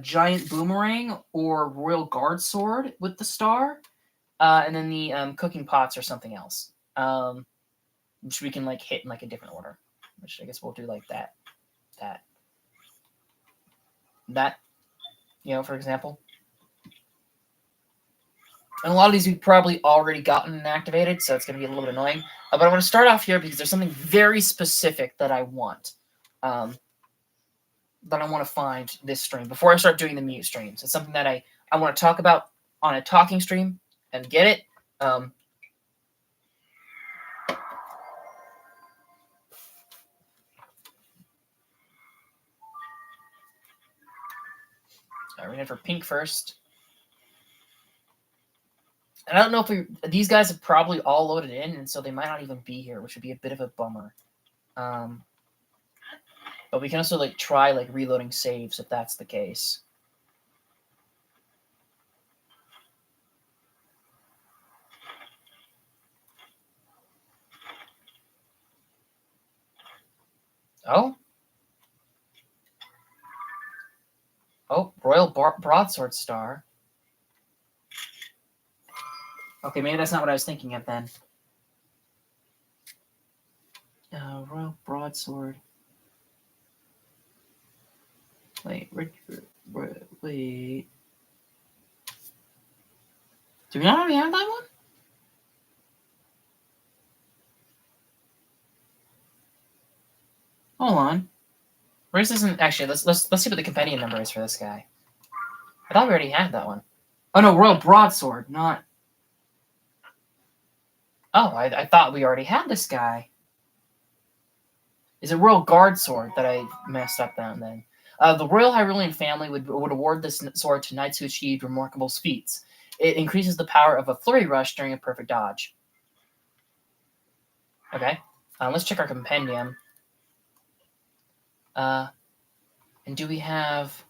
[SPEAKER 1] giant boomerang or royal guard sword with the star, and then the cooking pots or something else, which we can like hit in like a different order. Which I guess we'll do like that, for example. And a lot of these we've probably already gotten and activated, so it's going to be a little bit annoying. But I want to start off here because there's something very specific that I want. That I want to find this stream before I start doing the mute streams. It's something that I want to talk about on a talking stream and get it. All right, we're going for pink first. And I don't know if these guys have probably all loaded in, and so they might not even be here, which would be a bit of a bummer. But we can also like try like reloading saves if that's the case. Oh, Royal Broadsword Star. Okay, maybe that's not what I was thinking of then. Royal Broadsword. Wait. Do we not already have that one? Hold on. Where's this? Actually, let's see what the compendium number is for this guy. I thought we already had that one. Oh no, Royal Broadsword, not. Oh, I thought we already had this guy. Is it Royal Guard Sword that I messed up down then? The Royal Hyrulean family would award this sword to knights who achieved remarkable feats. It increases the power of a flurry rush during a perfect dodge. Okay, let's check our compendium. And do we have...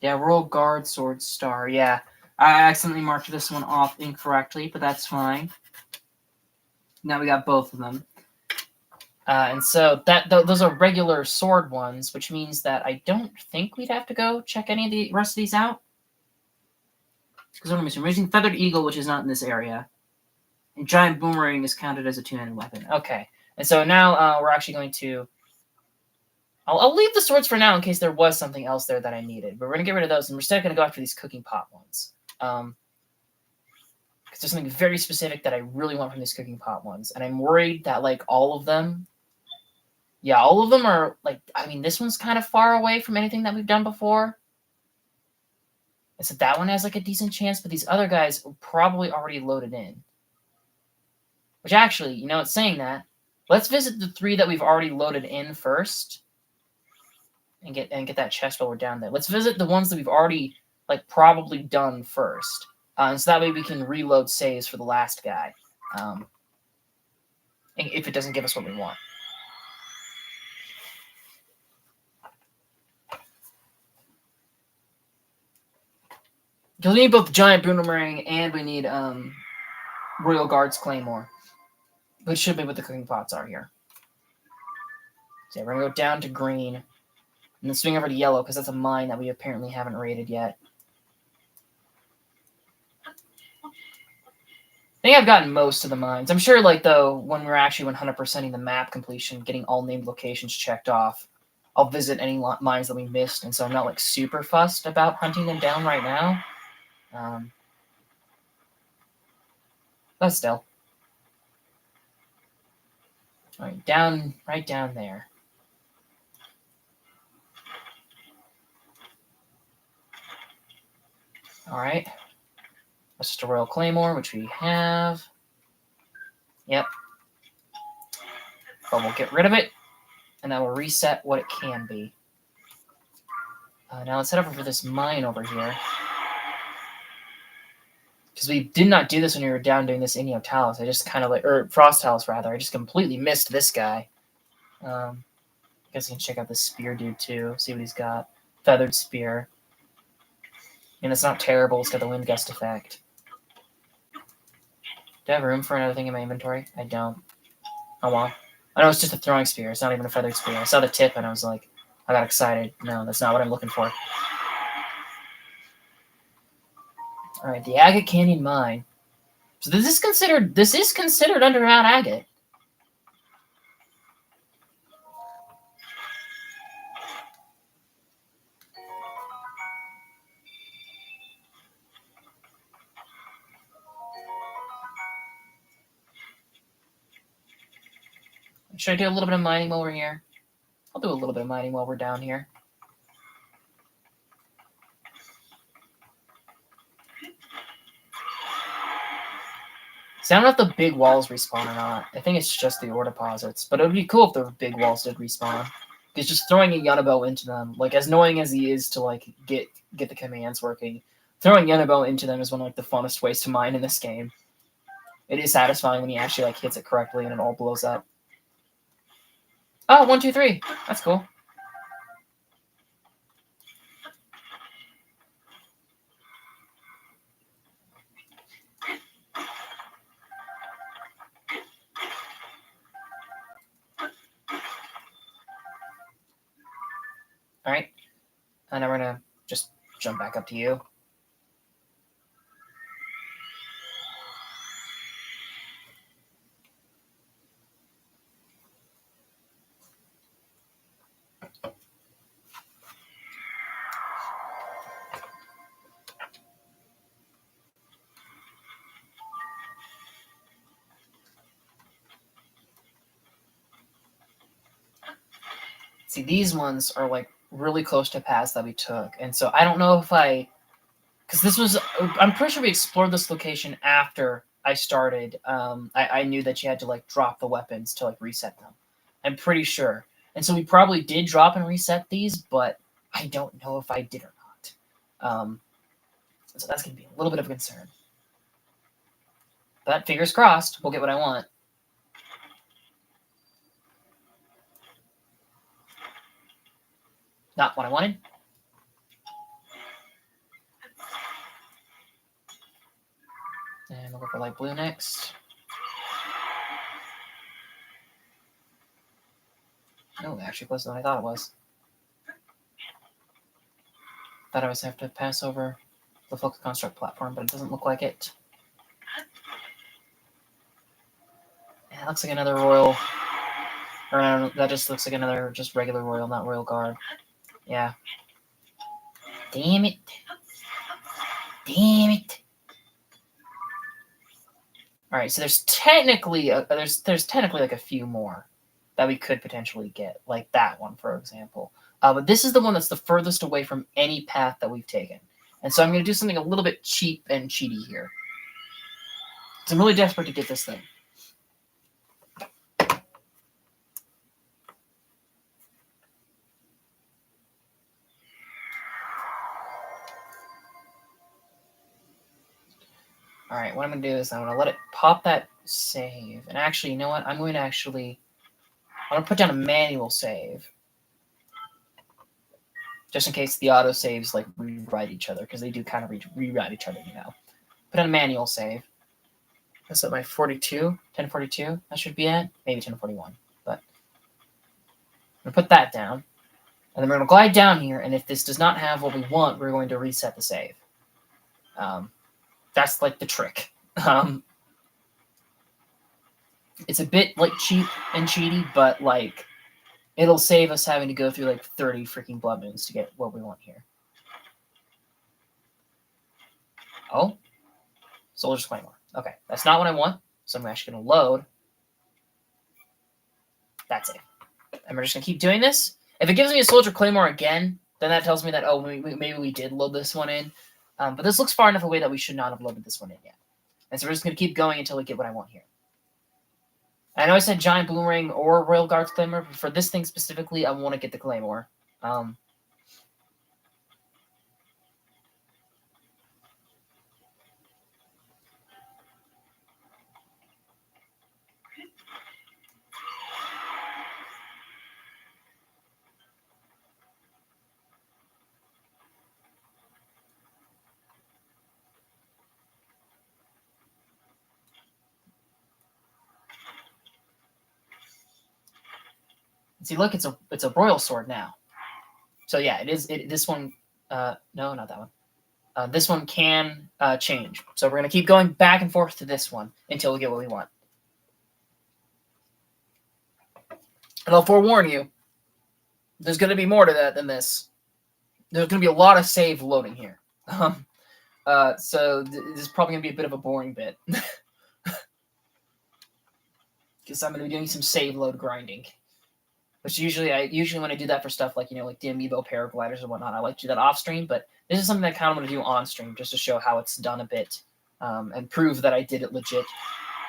[SPEAKER 1] yeah, Royal Guard Sword Star. Yeah, I accidentally marked this one off incorrectly, but that's fine. Now we got both of them. And so those are regular sword ones, which means that I don't think we'd have to go check any of the rest of these out. Because we're using Feathered Eagle, which is not in this area. And Giant Boomerang is counted as a two-handed weapon. Okay. And so now we're actually going to... I'll leave the swords for now in case there was something else there that I needed. But we're going to get rid of those, and we're still going to go after these cooking pot ones. Because there's something very specific that I really want from these cooking pot ones. And I'm worried that, like, all of them... Yeah, all of them are, like... I mean, this one's kind of far away from anything that we've done before. And so that one has, like, a decent chance, but these other guys are probably already loaded in. Which actually, you know, it's saying that. Let's visit the 3 that we've already loaded in first. And get that chest while we're down there. Let's visit the ones that we've already, like, probably done first. And so that way we can reload saves for the last guy. If it doesn't give us what we want. Because we need both the Giant Boomerang and we need Royal Guard's Claymore. Which should be what the cooking pots are here. So yeah, we're going to go down to green. And then swing over to yellow, because that's a mine that we apparently haven't raided yet. I think I've gotten most of the mines. I'm sure, like, though, when we're actually 100%ing the map completion, getting all named locations checked off, I'll visit any mines that we missed, and so I'm not, like, super fussed about hunting them down right now. But still. Alright, right down there. Alright. That's just a Royal Claymore, which we have. Yep. But we'll get rid of it, and that will reset what it can be. Now let's head over for this mine over here. Because we did not do this when we were down doing this Inyo Talus. I just kind of or Frost Talus rather. I just completely missed this guy. I guess I can check out this spear dude too. See what he's got. Feathered spear. And it's not terrible. It's got the wind gust effect. Do I have room for another thing in my inventory? I don't. Oh well. I know it's just a throwing spear. It's not even a feathered spear. I saw the tip and I was like, I got excited. No, that's not what I'm looking for. Alright, the Agate Canyon Mine. So this is considered under Mount Agate. Should I do a little bit of mining while we're here? I'll do a little bit of mining while we're down here. See, I don't know if the big walls respawn or not. I think it's just the ore deposits. But it would be cool if the big walls did respawn. Because just throwing a Yunabo into them, like, as annoying as he is to, like, get the commands working, throwing Yunabo into them is one of, like, the funnest ways to mine in this game. It is satisfying when he actually, like, hits it correctly and it all blows up. Oh, 1, 2, 3. That's cool. Alright. And now we're going to just jump back up to you. See, these ones are, like, really close to paths that we took. And so I don't know if because this was... I'm pretty sure we explored this location after I started. I knew that you had to, like, drop the weapons to, like, reset them. I'm pretty sure. And so we probably did drop and reset these, but I don't know if I did or not. So that's going to be a little bit of a concern. But fingers crossed, we'll get what I want. Not what I wanted. And we'll go for light blue next. No, actually closer than I thought it was. Thought I was have to pass over the Flux Construct platform, but it doesn't look like it. Yeah, it looks like another Royal. Or no, that just looks like another just regular Royal, not Royal Guard. Yeah. Damn it. Damn it. All right, so there's technically there's technically like a few more that we could potentially get, like that one, for example. But this is the one that's the furthest away from any path that we've taken. And so I'm going to do something a little bit cheap and cheaty here. So I'm really desperate to get this thing. All right, what I'm going to do is I'm going to let it pop that save. And actually, you know what? I'm going to put down a manual save. Just in case the auto saves like rewrite each other, because they do kind of rewrite each other, you know. Put in a manual save. That's at my 1042. That should be it. Maybe 1041. But I'm going to put that down. And then we're going to glide down here, and if this does not have what we want, we're going to reset the save. That's like the trick. It's a bit like cheap and cheaty, but like it'll save us having to go through like 30 freaking blood moons to get what we want here. Oh, Soldier's Claymore. Okay, that's not what I want, so I'm actually going to load. That's it. And we're just going to keep doing this. If it gives me a Soldier Claymore again, then that tells me that, oh, maybe we did load this one in. But this looks far enough away that we should not have loaded this one in yet. And so we're just going to keep going until we get what I want here. I know I said Giant Boomerang or Royal Guards Claymore, but for this thing specifically, I want to get the Claymore. See, look, it's a Royal Sword now. So yeah, it is. This one, no, not that one. This one can change. So we're gonna keep going back and forth to this one until we get what we want. And I'll forewarn you, there's gonna be more to that than this. There's gonna be a lot of save loading here. So this is probably gonna be a bit of a boring bit. Because I'm gonna be doing some save load grinding. Which usually when I do that for stuff like, like the amiibo paragliders and whatnot, I like to do that off stream, but this is something I kind of want to do on stream just to show how it's done a bit, and prove that I did it legit.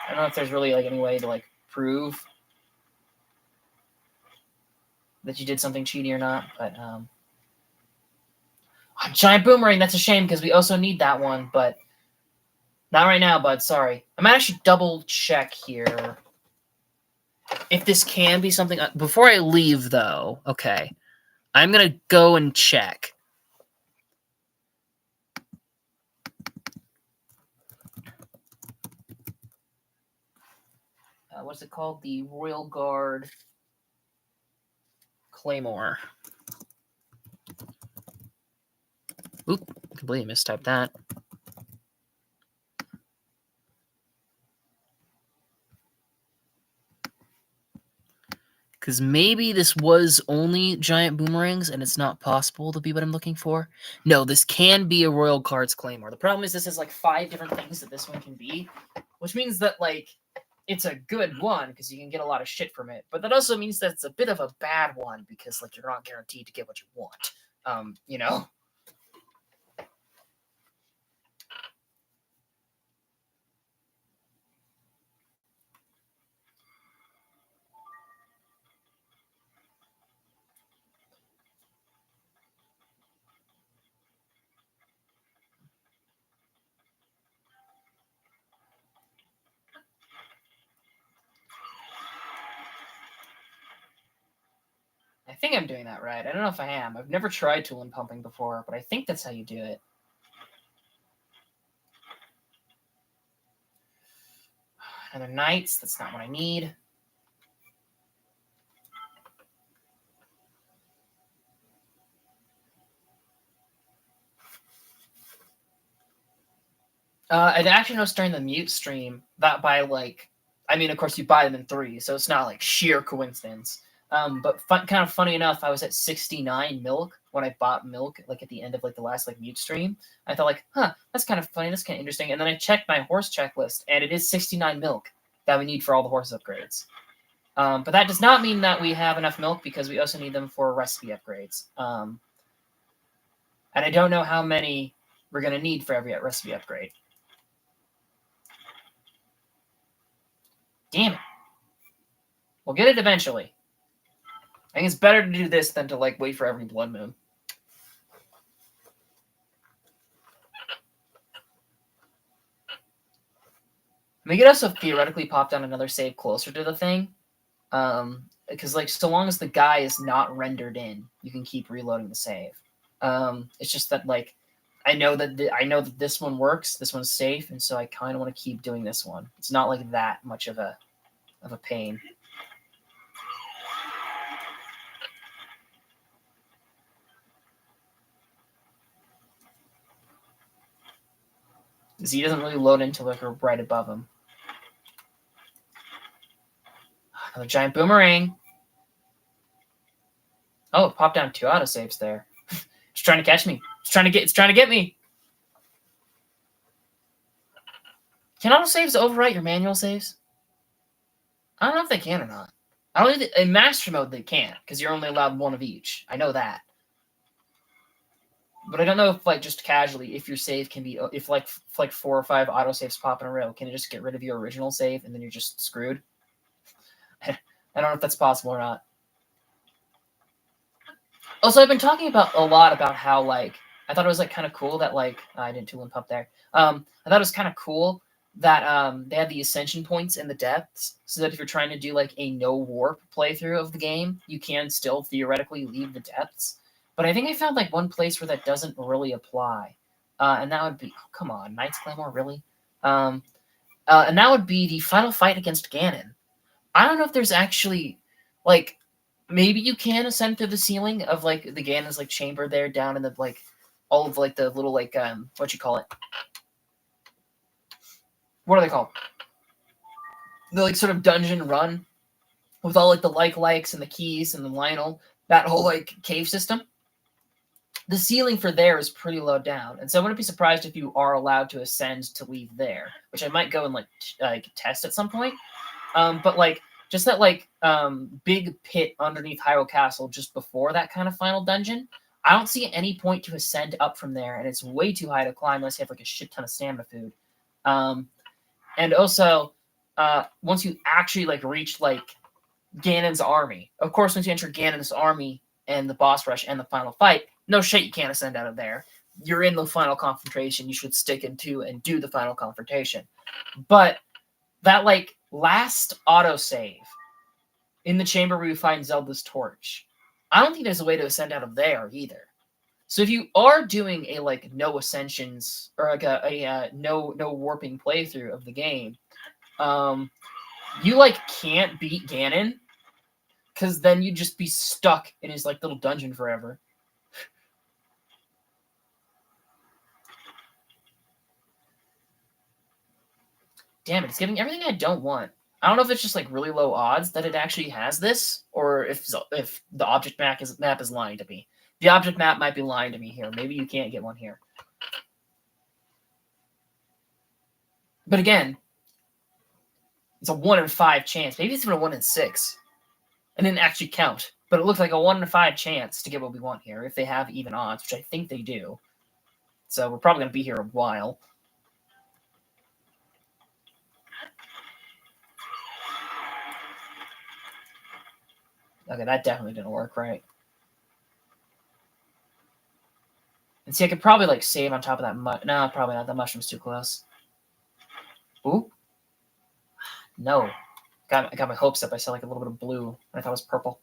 [SPEAKER 1] I don't know if there's really like any way to like prove that you did something cheaty or not, but Giant Boomerang, that's a shame because we also need that one, but not right now, bud. Sorry. I'm gonna actually double check here if this can be something. Before I leave, though, okay, I'm gonna go and check. What's it called? The Royal Guard Claymore. Oop, completely mistyped that. Because maybe this was only Giant Boomerangs and it's not possible to be what I'm looking for. No, this can be a Royal Guards Claymore. The problem is this has like 5 different things that this one can be, which means that like it's a good one because you can get a lot of shit from it. But that also means that it's a bit of a bad one because like you're not guaranteed to get what you want. You know? I think I'm doing that right. I don't know if I am. I've never tried tool and pumping before, but I think that's how you do it. Another Knights. That's not what I need. I'd actually noticed during the mute stream that by like, I mean, of course you buy them in 3, so it's not like sheer coincidence. But kind of funny enough, I was at 69 milk when I bought milk, like at the end of like the last like mute stream. I thought like, huh, that's kind of funny, that's kind of interesting. And then I checked my horse checklist, and it is 69 milk that we need for all the horse upgrades. But that does not mean that we have enough milk because we also need them for recipe upgrades. And I don't know how many we're going to need for every recipe upgrade. Damn it. We'll get it eventually. I think it's better to do this than to like wait for every blood moon. We could also theoretically pop down another save closer to the thing. Because like so long as the guy is not rendered in, you can keep reloading the save. It's just that like I know that this one works, this one's safe, and so I kind of want to keep doing this one. It's not like that much of a pain. Because he doesn't really load into like right above him. Another giant boomerang. Oh, it popped down 2 autosaves there. It's trying to catch me. It's trying to get me. Can autosaves overwrite your manual saves? I don't know if they can or not. I don't think in master mode they can't, because you're only allowed 1 of each. I know that. But I don't know if like just casually, if your save can be, if like 4 or 5 autosaves pop in a row, can it just get rid of your original save and then you're just screwed? I don't know if that's possible or not. Also, I've been talking a lot about how like I thought it was like kind of cool that like I didn't limp up there. I thought it was kind of cool that they had the ascension points in the depths, so that if you're trying to do like a no warp playthrough of the game, you can still theoretically leave the depths. But I think I found like one place where that doesn't really apply, and that would be come on, Knight's Claymore, really? And that would be the final fight against Ganon. I don't know if there's actually like maybe you can ascend through the ceiling of like the Ganon's like chamber there down in the like all of like the little like what you call it? What are they called? The like sort of dungeon run with all like the likes and the keys and the Lionel, that whole like cave system. The ceiling for there is pretty low down, and so I wouldn't be surprised if you are allowed to ascend to leave there, which I might go and like test at some point. But like just that like big pit underneath Hyrule Castle just before that kind of final dungeon, I don't see any point to ascend up from there, and it's way too high to climb unless you have like a shit ton of stamina food. And also, once you actually like reach like Ganon's army, of course, once you enter Ganon's army and the boss rush and the final fight, no shit, you can't ascend out of there. You're in the final confrontation. You should stick into and do the final confrontation. But that like last autosave in the chamber where you find Zelda's torch, I don't think there's a way to ascend out of there either. So if you are doing a like no ascensions or like a no warping playthrough of the game, you like can't beat Ganon, because then you'd just be stuck in his like little dungeon forever. Damn it, it's giving everything I don't want. I don't know if it's just like really low odds that it actually has this, or if the object map is lying to me. The object map might be lying to me here. Maybe you can't get one here. But again, it's a 1 in 5 chance. Maybe it's even a 1 in 6. I didn't actually count, but it looks like a 1 in 5 chance to get what we want here, if they have even odds, which I think they do. So we're probably going to be here a while. Okay, that definitely didn't work right. And see, I could probably like save on top of that. No, probably not. That mushroom's too close. Ooh. No. I got my hopes up. I saw like a little bit of blue. I thought it was purple.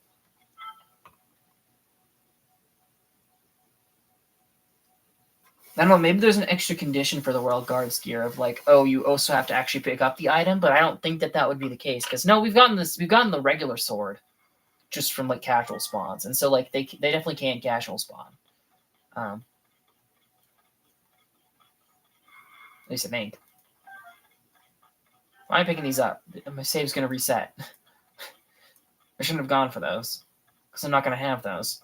[SPEAKER 1] I don't know, maybe there's an extra condition for the World Guards gear of like, oh, you also have to actually pick up the item, but I don't think that would be the case, because no, we've gotten the regular sword just from like casual spawns, and so like they definitely can't casual spawn. At least it may. Why am I picking these up? My save's going to reset. I shouldn't have gone for those, because I'm not going to have those.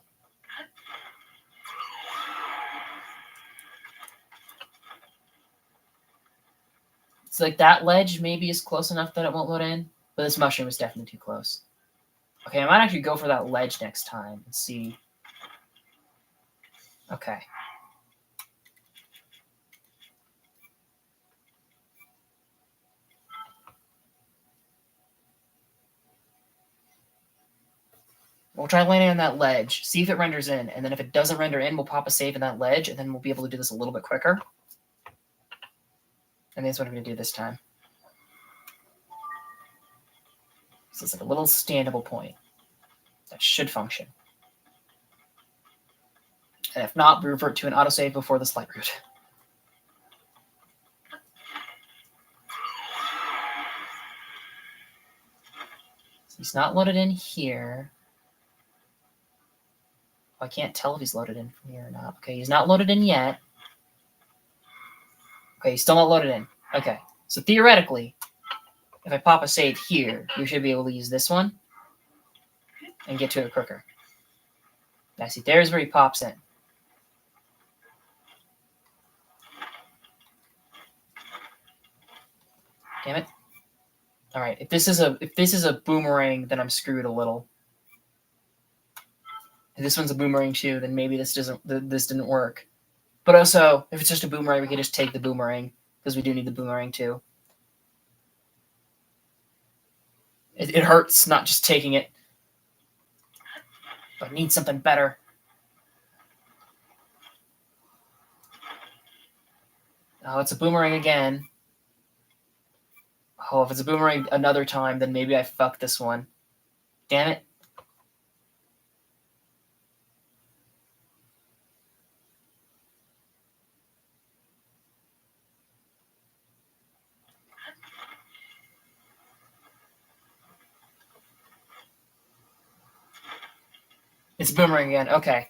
[SPEAKER 1] It's like that ledge maybe is close enough that it won't load in, but this mushroom is definitely too close. Okay, I might actually go for that ledge next time and see. Okay. We'll try landing on that ledge, see if it renders in, and then if it doesn't render in, we'll pop a save in that ledge, and then we'll be able to do this a little bit quicker. And that's what I'm going to do this time. So it's like a little standable point. That should function. And if not, we revert to an autosave before the slight route. So he's not loaded in here. I can't tell if he's loaded in from here or not. Okay, he's not loaded in yet. Okay, he's still not loaded in. Okay, so theoretically, if I pop a save here, you should be able to use this one and get to it quicker. Now see, there's where he pops in. Damn it. All right, if this is a boomerang, then I'm screwed a little. If this one's a boomerang too, then maybe this didn't work. But also, if it's just a boomerang, we can just take the boomerang, because we do need the boomerang too. It hurts not just taking it. But I need something better. Oh, it's a boomerang again. Oh, if it's a boomerang another time, then maybe I fucked this one. Damn it. It's boomerang again. Okay.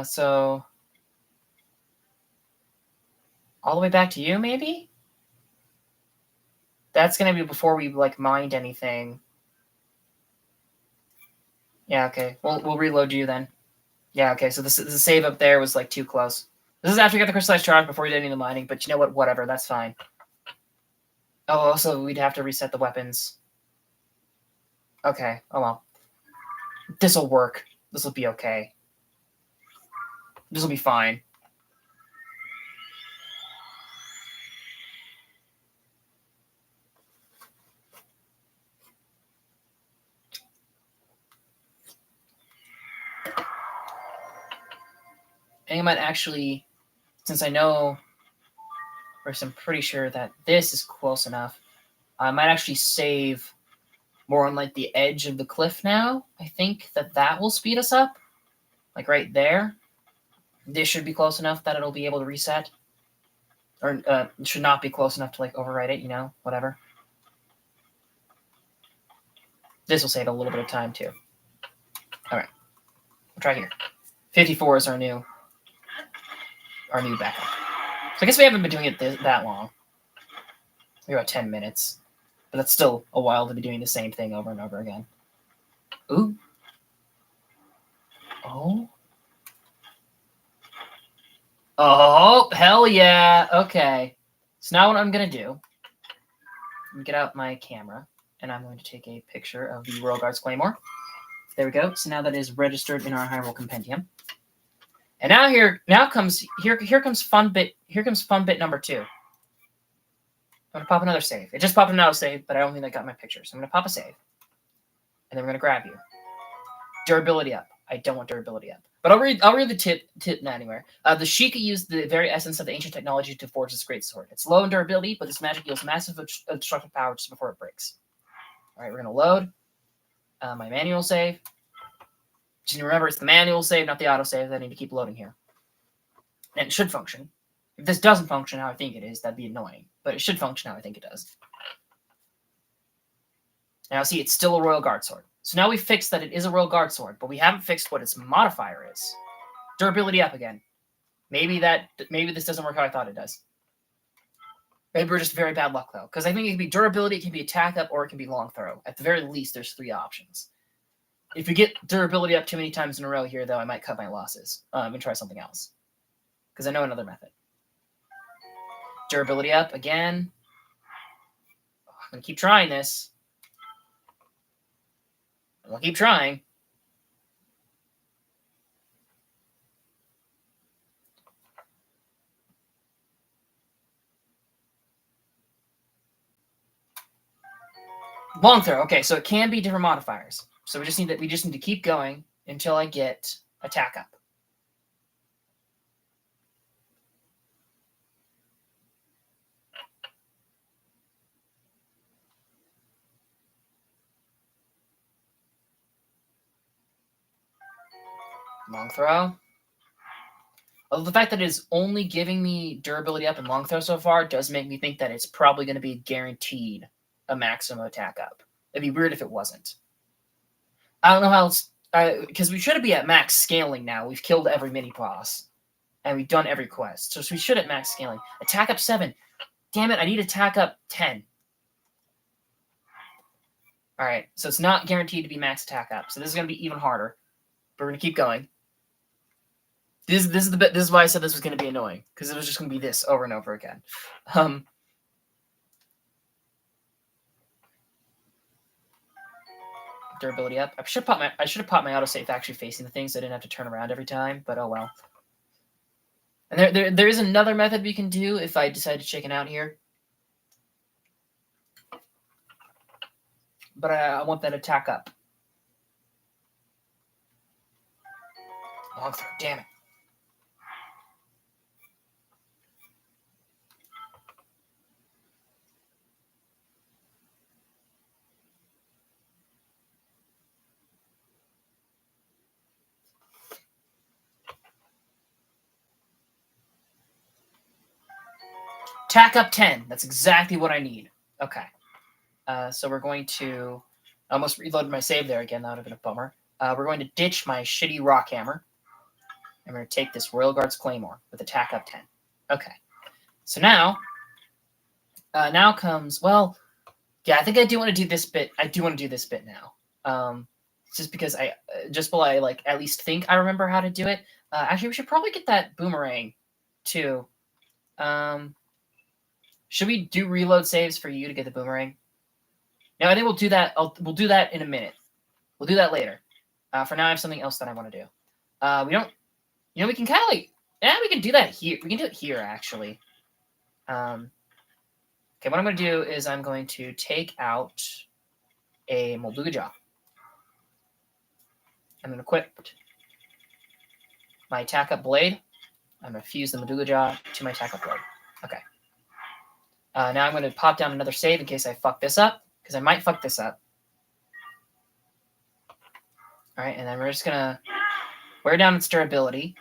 [SPEAKER 1] So all the way back to you, maybe? That's gonna be before we like mined anything. Yeah, okay. We'll reload you then. Yeah, okay. So the save up there was like too close. This is after we got the crystallized charge before we did any of the mining, but you know what? Whatever, that's fine. Oh, also we'd have to reset the weapons. Okay. Oh well. This'll work. This'll be okay. This'll be fine. And I might actually, since I know, or I'm pretty sure that this is close enough, I might actually save more on like the edge of the cliff now. I think that will speed us up. Like right there. This should be close enough that it'll be able to reset. Or it should not be close enough to like overwrite it, you know, whatever. This will save a little bit of time too. All right, we'll try here. 54 is our new backup. So I guess we haven't been doing it that long. Maybe about 10 minutes. But that's still a while to be doing the same thing over and over again. Ooh. Oh. Oh, hell yeah. Okay. So now what I'm going to do, I'm going to get out my camera, and I'm going to take a picture of the Royal Guards Claymore. There we go. So now that is registered in our Hyrule Compendium. And now comes fun bit number 2. I'm gonna pop another save. It just popped an auto save, but I don't think I got my picture. So I'm gonna pop a save. And then we're gonna grab you. Durability up. I don't want durability up. But I'll read the tip anywhere. The Sheikah used the very essence of the ancient technology to forge this great sword. It's low in durability, but this magic yields massive destructive power just before it breaks. Alright, we're gonna load my manual save. Just remember, it's the manual save, not the auto save, that I need to keep loading here. And it should function. If this doesn't function how I think it is, that'd be annoying. But it should function how I think it does. Now, see, it's still a Royal Guard sword. So now we've fixed that it is a Royal Guard sword, but we haven't fixed what its modifier is. Durability up again. Maybe this doesn't work how I thought it does. Maybe we're just very bad luck, though. Because I think it can be durability, it can be attack up, or it can be long throw. At the very least, there's 3 options. If you get durability up too many times in a row here, though, I might cut my losses and try something else. Because I know another method. Durability up again. I'm going to keep trying this. I'm going to keep trying. Long throw. Okay, so it can be different modifiers. So we just need to keep going until I get attack up. Long throw. Although the fact that it is only giving me durability up and long throw so far does make me think that it's probably going to be guaranteed a maximum attack up. It'd be weird if it wasn't. I don't know how else, because we should be at max scaling now. We've killed every mini boss, and we've done every quest, so we should at max scaling. Attack up 7. Damn it! I need attack up 10. All right, so it's not guaranteed to be max attack up. So this is going to be even harder. But we're going to keep going. This is the bit. This is why I said this was going to be annoying, because it was just going to be this over and over again. Durability up. I should have popped my autosave actually facing the things, so I didn't have to turn around every time. But oh well. And there is another method we can do if I decide to chicken out here. But I want that attack up. Long throw. Damn it. Attack up 10. That's exactly what I need. Okay. So we're going to... I almost reloaded my save there again. That would have been a bummer. We're going to ditch my shitty rock hammer. And we're going to take this Royal Guards Claymore with attack up 10. Okay. So now comes... Well, yeah, I think I do want to do this bit. I do want to do this bit now. Just because I... Just while I, like, at least think I remember how to do it. Actually, we should probably get that boomerang, too. Should we do reload saves for you to get the boomerang? No, I think we'll do that. We'll do that in a minute. We'll do that later. For now, I have something else that I want to do. We don't... You know, we can kind of like... Yeah, we can do that here. We can do it here, actually. Okay, what I'm going to do is I'm going to take out a Molduga Jaw. I'm going to equip my attack up blade. I'm going to fuse the Molduga Jaw to my attack up blade. Okay. Now I'm going to pop down another save in case I fuck this up, because I might fuck this up. All right, and then we're just going to wear down its durability.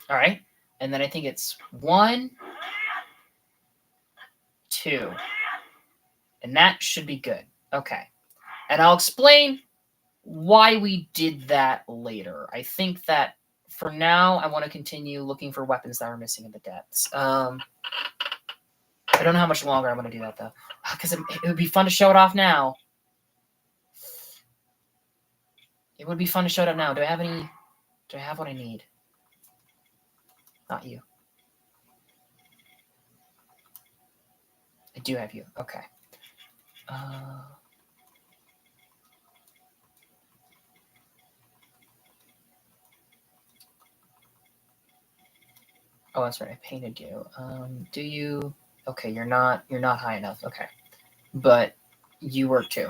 [SPEAKER 1] All right, and then I think it's 1, 2, and that should be good. Okay, and I'll explain why we did that later. I think that for now, I want to continue looking for weapons that are missing in the depths. I don't know how much longer I want to do that, though, because it would be fun to show it off now. It would be fun to show it off now. Do I have any... Do I have what I need? Not you. I do have you. Okay. Oh, that's right. I painted you. Do you... Okay, you're not high enough. Okay. But you work too.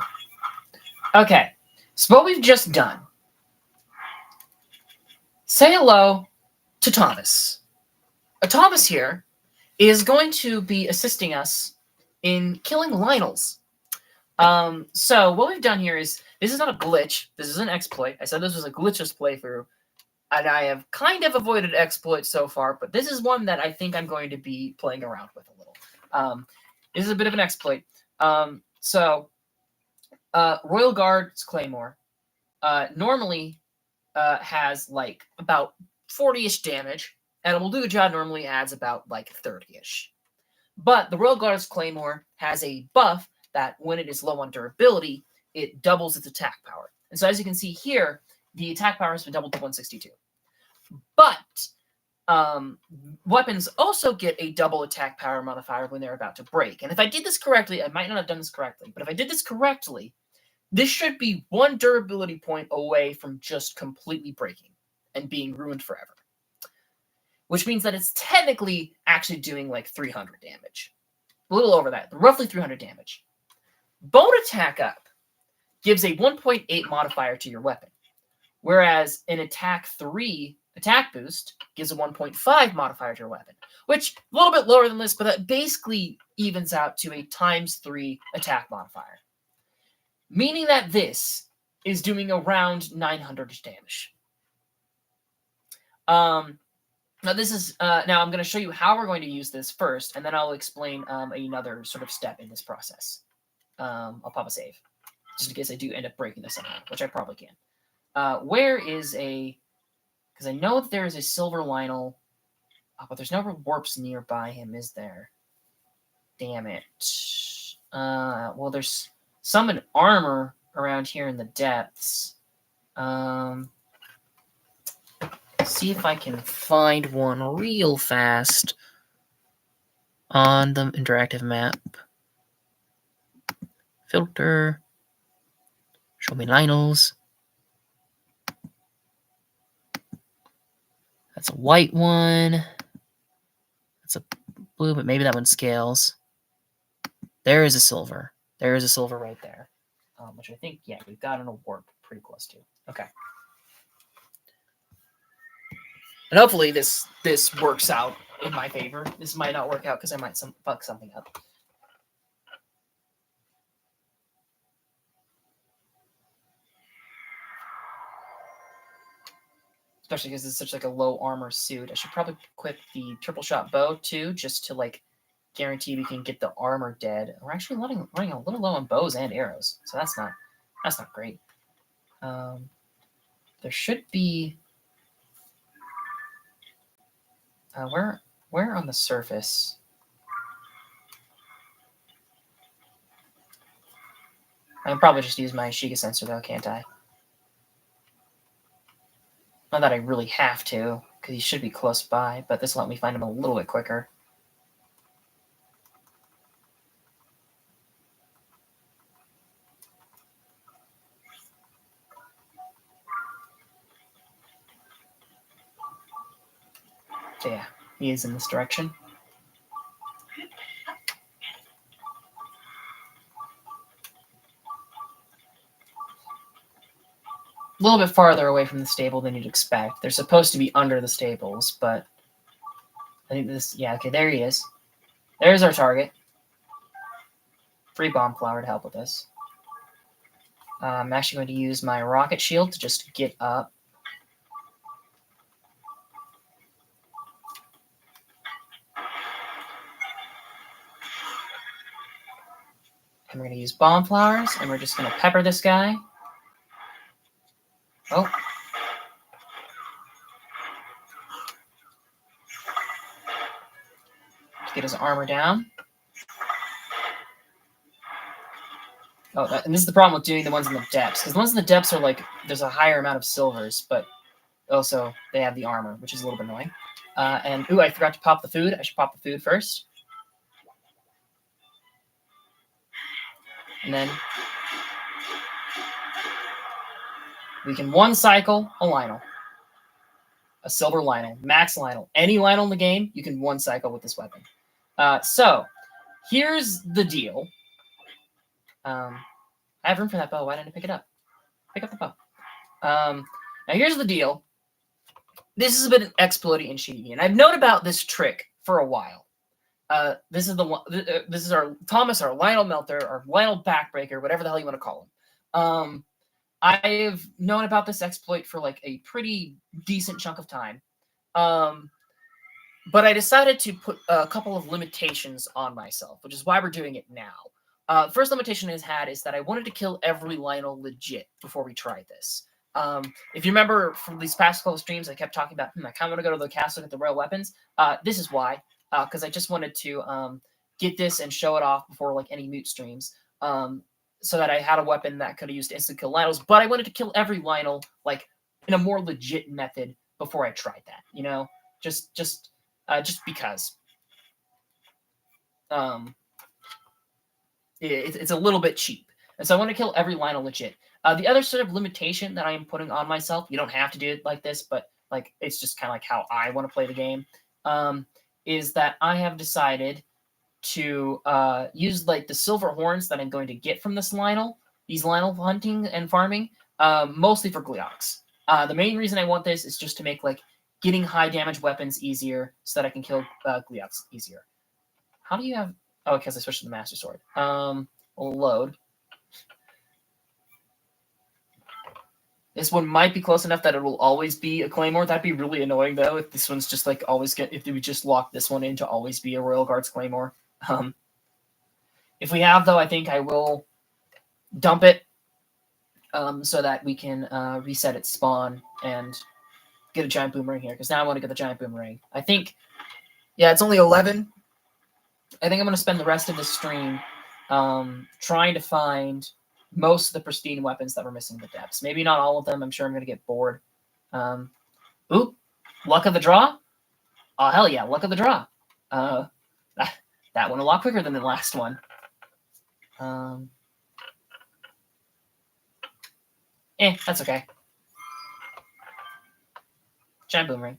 [SPEAKER 1] Okay. So what we've just done. Say hello to Thomas. Thomas here is going to be assisting us in killing Lionels. So what we've done here is, this is not a glitch. This is an exploit. I said this was a glitchless playthrough, and I have kind of avoided exploits so far, but this is one that I think I'm going to be playing around with a little. This is a bit of an exploit. Royal Guard's Claymore normally has like about 40-ish damage, and it will do the job normally adds about like 30-ish. But the Royal Guard's Claymore has a buff that when it is low on durability, it doubles its attack power. And so as you can see here, the attack power has been doubled to 162. But weapons also get a double attack power modifier when they're about to break. And if I did this correctly, I might not have done this correctly, but if I did this correctly, this should be 1 durability point away from just completely breaking and being ruined forever. Which means that it's technically actually doing like 300 damage. A little over that, roughly 300 damage. Bone attack up gives a 1.8 modifier to your weapon, whereas an attack 3 attack boost gives a 1.5 modifier to your weapon, which a little bit lower than this, but that basically evens out to a ×3 attack modifier. Meaning that this is doing around 900 damage. Now this is now I'm going to show you how we're going to use this first, and then I'll explain another sort of step in this process. I'll pop a save, just in case I do end up breaking this somehow, which I probably can. Where is a... Because I know that there is a silver Lionel, but there's no warps nearby him, is there? Damn it. Well, there's some in armor around here in the depths. See if I can find one real fast on the interactive map. Filter. Show me Lionels. That's a white one. That's a blue, but maybe that one scales. There is a silver. There is a silver right there. Which I think, yeah, we've gotten a warp pretty close to. Okay. And hopefully this works out in my favor. This might not work out because I might fuck something up. Especially because it's such like a low armor suit. I should probably equip the triple shot bow too, just to like guarantee we can get the armor dead. We're actually running a little low on bows and arrows, so that's not great. There should be where on the surface? I can probably just use my Shiga sensor though, can't I? Not that I really have to, because he should be close by, but this will let me find him a little bit quicker. So yeah, he is in this direction. A little bit farther away from the stable than you'd expect. They're supposed to be under the stables, but I think this... Yeah, okay, there he is. There's our target. Free bomb flower to help with this. I'm actually going to use my rocket shield to just get up. And we're going to use bomb flowers, and we're just going to pepper this guy. Oh. To get his armor down. Oh, and this is the problem with doing the ones in the depths, because the ones in the depths are like, there's a higher amount of silvers, but also they have the armor, which is a little bit annoying. Ooh, I forgot to pop the food. I should pop the food first. And then we can one cycle a Lionel. A silver Lionel, max Lionel. Any Lionel in the game, you can one cycle with this weapon. So here's the deal. I have room for that bow. Why didn't I pick it up? Pick up the bow. Now here's the deal. This has been exploiting and cheating, and I've known about this trick for a while. This is the one. This is our Thomas, our Lionel Melter, our Lionel Backbreaker, whatever the hell you want to call him. I've known about this exploit for like a pretty decent chunk of time. But I decided to put a couple of limitations on myself, which is why we're doing it now. First limitation is that I wanted to kill every Lionel legit before we tried this. If you remember from these past couple of streams, I kept talking about, I kind of want to go to the castle and get the royal weapons. This is why, because I just wanted to get this and show it off before like any mute streams, so that I had a weapon that could have used to instant kill Lionels. But I wanted to kill every Lionel like in a more legit method before I tried that. You know, just because. It's a little bit cheap. And so I want to kill every Lionel legit. The other sort of limitation that I am putting on myself, you don't have to do it like this, but like it's just kind of like how I want to play the game, is that I have decided to use like the silver horns that I'm going to get from this Lionel, these Lionel hunting and farming, mostly for Gleox. The main reason I want this is just to make like getting high damage weapons easier so that I can kill Gleox easier. How do you have... Oh, because I switched to the Master Sword. We'll load. This one might be close enough that it will always be a Claymore. That'd be really annoying, though, if this one's just like always get... If we just lock this one in to always be a Royal Guards Claymore. If we have, though, I think I will dump it so that we can reset its spawn and get a giant boomerang here. Because now I want to get the giant boomerang. I think... Yeah, it's only 11. I think I'm going to spend the rest of the stream trying to find most of the pristine weapons that we're missing in the depths. Maybe not all of them. I'm sure I'm going to get bored. Oop. Luck of the draw? Oh, hell yeah. Luck of the draw. That went a lot quicker than the last one. That's okay. Giant boomerang.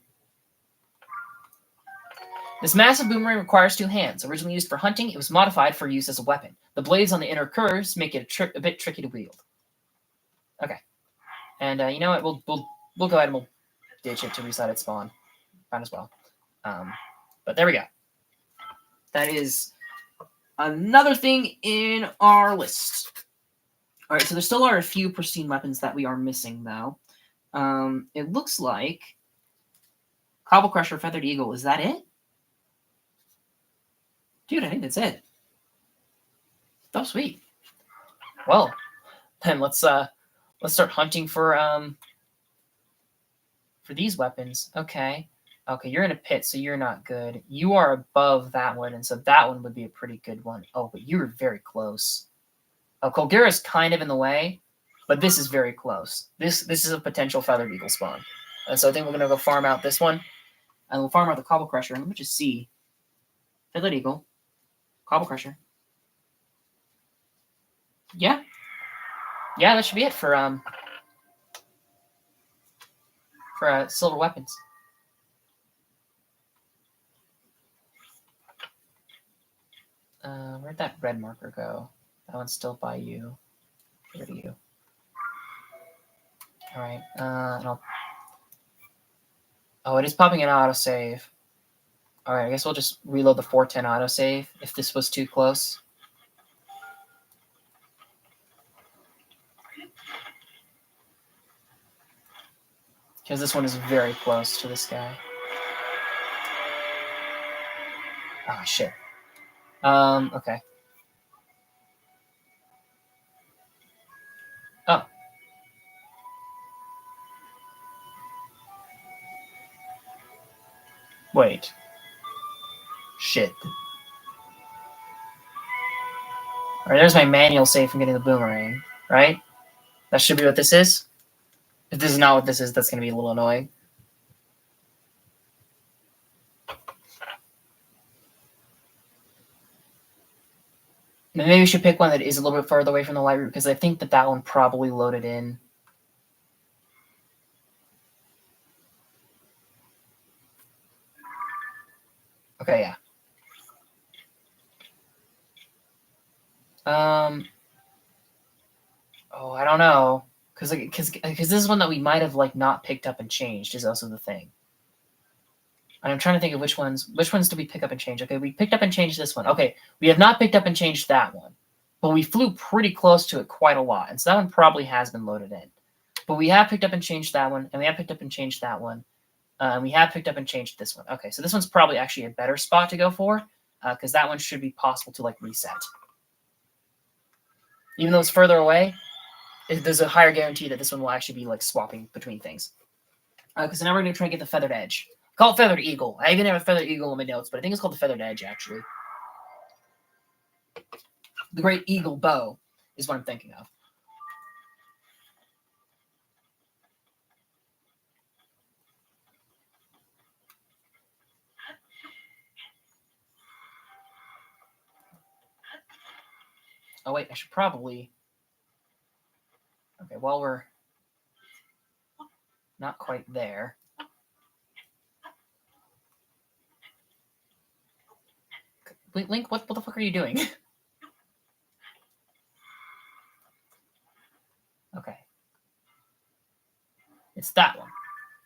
[SPEAKER 1] This massive boomerang requires 2 hands. Originally used for hunting, it was modified for use as a weapon. The blades on the inner curves make it a bit tricky to wield. Okay. And you know what? We'll go ahead and we'll ditch it to reset its spawn. Might as well. But there we go. That is another thing in our list. All right, so there still are a few pristine weapons that we are missing, though. It looks like Cobble Crusher, Feathered Eagle. Is that it? Dude, I think that's it. Oh, sweet. Well, then let's start hunting for these weapons. Okay. Okay, you're in a pit, so you're not good. You are above that one, and so that one would be a pretty good one. Oh, but you were very close. Oh, Colgera's kind of in the way, but this is very close. This is a potential Feathered Eagle spawn. And so I think we're gonna go farm out this one. And we'll farm out the Cobble Crusher. And let me just see. Feathered Eagle. Cobble Crusher. Yeah. Yeah, that should be it for silver weapons. Where'd that red marker go? That one's still by you. Where are you? All right. Oh, it is popping an autosave. All right, I guess we'll just reload the 410 autosave if this was too close. Because this one is very close to this guy. Oh, shit. Okay. Oh. Wait. Shit. Alright, there's my manual save from getting the boomerang, right? That should be what this is. If this is not what this is, that's going to be a little annoying. Maybe we should pick one that is a little bit further away from the light route, because I think that one probably loaded in. Okay, yeah. Oh, I don't know. Because this is one that we might have like not picked up and changed is also the thing. And I'm trying to think of which ones do we pick up and change. Okay, we picked up and changed this one. Okay, we have not picked up and changed that one. But we flew pretty close to it quite a lot. And so that one probably has been loaded in. But we have picked up and changed that one, and we have picked up and changed that one. And we have picked up and changed this one. Okay, so this one's probably actually a better spot to go for, because that one should be possible to like reset. Even though it's further away, there's a higher guarantee that this one will actually be like swapping between things. Because now we're going to try and get the feathered edge. Call it feathered eagle. I even have a feathered eagle in my notes, but I think it's called the feathered edge, actually. The great eagle bow is what I'm thinking of. Oh, wait, I should probably... Okay, while we're not quite there... Link, what the fuck are you doing? Okay. It's that one.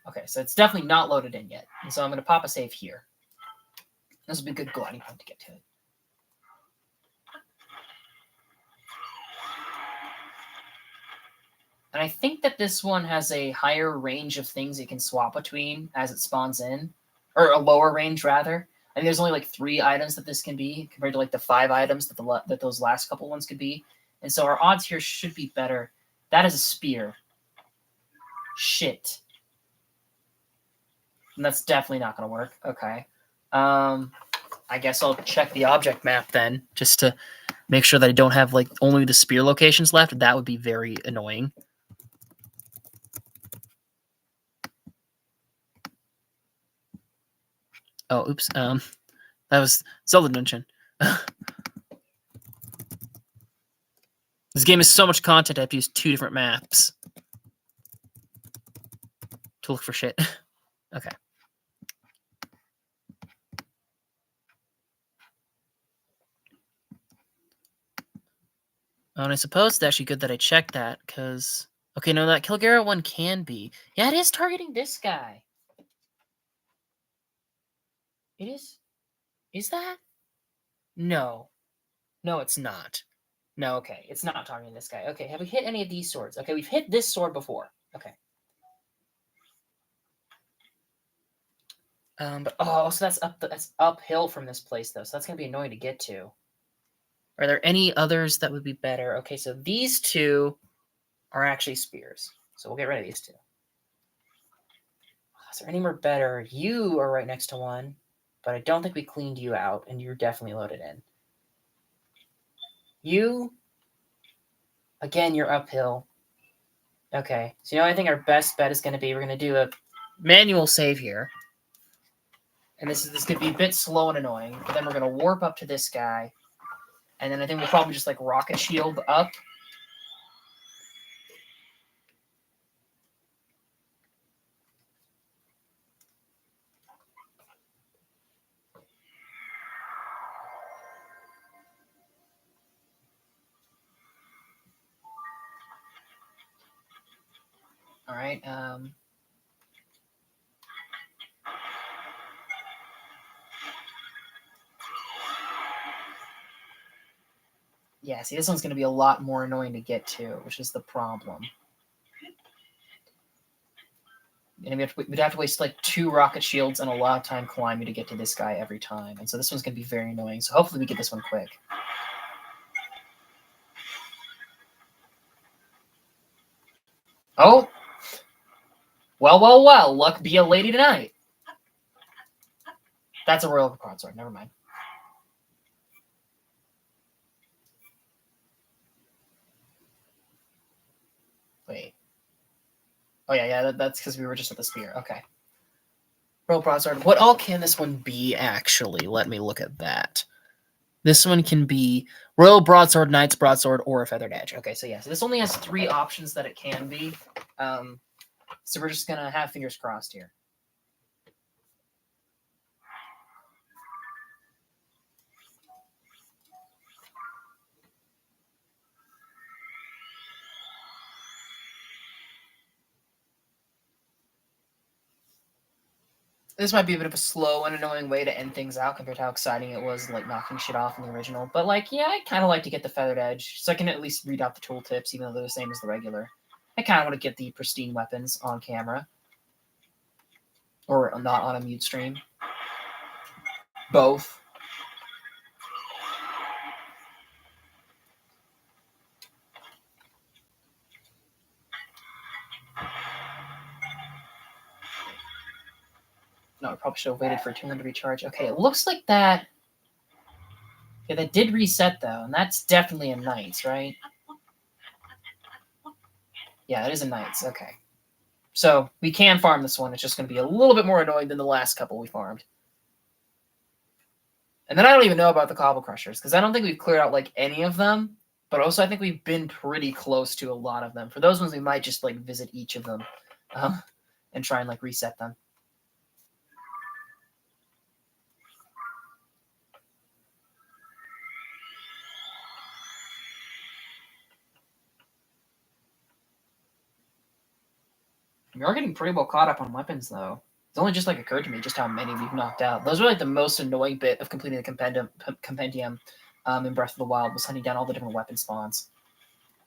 [SPEAKER 1] Okay, so it's definitely not loaded in yet. And so I'm going to pop a save here. This will be a good gliding point to get to it. And I think that this one has a higher range of things it can swap between as it spawns in. Or a lower range, rather. I think there's only like 3 items that this can be, compared to like the 5 items that those last couple ones could be. And so our odds here should be better. That is a spear. Shit. And that's definitely not going to work. Okay. I guess I'll check the object map then, just to make sure that I don't have like only the spear locations left. That would be very annoying. Oh, oops. That was Zelda Dungeon. This game is so much content, I have to use 2 different maps to look for shit. Okay. Oh, and I suppose it's actually good that I checked that, because... Okay, no, that Kilgara one can be. Yeah, it is targeting this guy. It is? Is that? No. No, it's not. No, okay. It's not targeting this guy. Okay, have we hit any of these swords? Okay, we've hit this sword before. Okay. But oh, so that's uphill from this place though, so that's gonna be annoying to get to. Are there any others that would be better? Okay, so these 2 are actually spears. So we'll get rid of these 2. Is there any more better? You are right next to one, but I don't think we cleaned you out, and you're definitely loaded in. You, again, you're uphill. Okay, so I think our best bet is going to be we're going to do a manual save here. And this could be a bit slow and annoying. But then we're going to warp up to this guy. And then I think we'll probably just like rocket shield up. All right. Yeah, see, this one's going to be a lot more annoying to get to, which is the problem. And we'd have to waste like 2 rocket shields and a lot of time climbing to get to this guy every time. And so this one's going to be very annoying. So hopefully we get this one quick. Oh! Well. Luck be a lady tonight. That's a royal broadsword. Never mind. Wait. Oh, yeah, that's because we were just at the spear. Okay. Royal broadsword. What all can this one be, actually? Let me look at that. This one can be royal broadsword, knight's broadsword, or a feathered edge. Okay, so yeah. So this only has 3 options that it can be. So we're just going to have fingers crossed here. This might be a bit of a slow and annoying way to end things out compared to how exciting it was, like, knocking shit off in the original. But, like, yeah, I kind of like to get the Feathered Edge, so I can at least read out the tooltips, even though they're the same as the regular. I kind of want to get the Pristine Weapons on camera. Or not on a mute stream. Both. No, I probably should have waited for a 200 recharge. Okay, it looks like that. Yeah, that did reset though, and that's definitely a Knights, right? Yeah, it is a Knights. Okay. So we can farm this one. It's just going to be a little bit more annoying than the last couple we farmed. And then I don't even know about the Cobble Crushers, because I don't think we've cleared out like any of them. But also I think we've been pretty close to a lot of them. For those ones, we might just like visit each of them and try and like reset them. We are getting pretty well caught up on weapons, though. It's only just like occurred to me just how many we've knocked out. Those were like the most annoying bit of completing the compendium in Breath of the Wild, was hunting down all the different weapon spawns.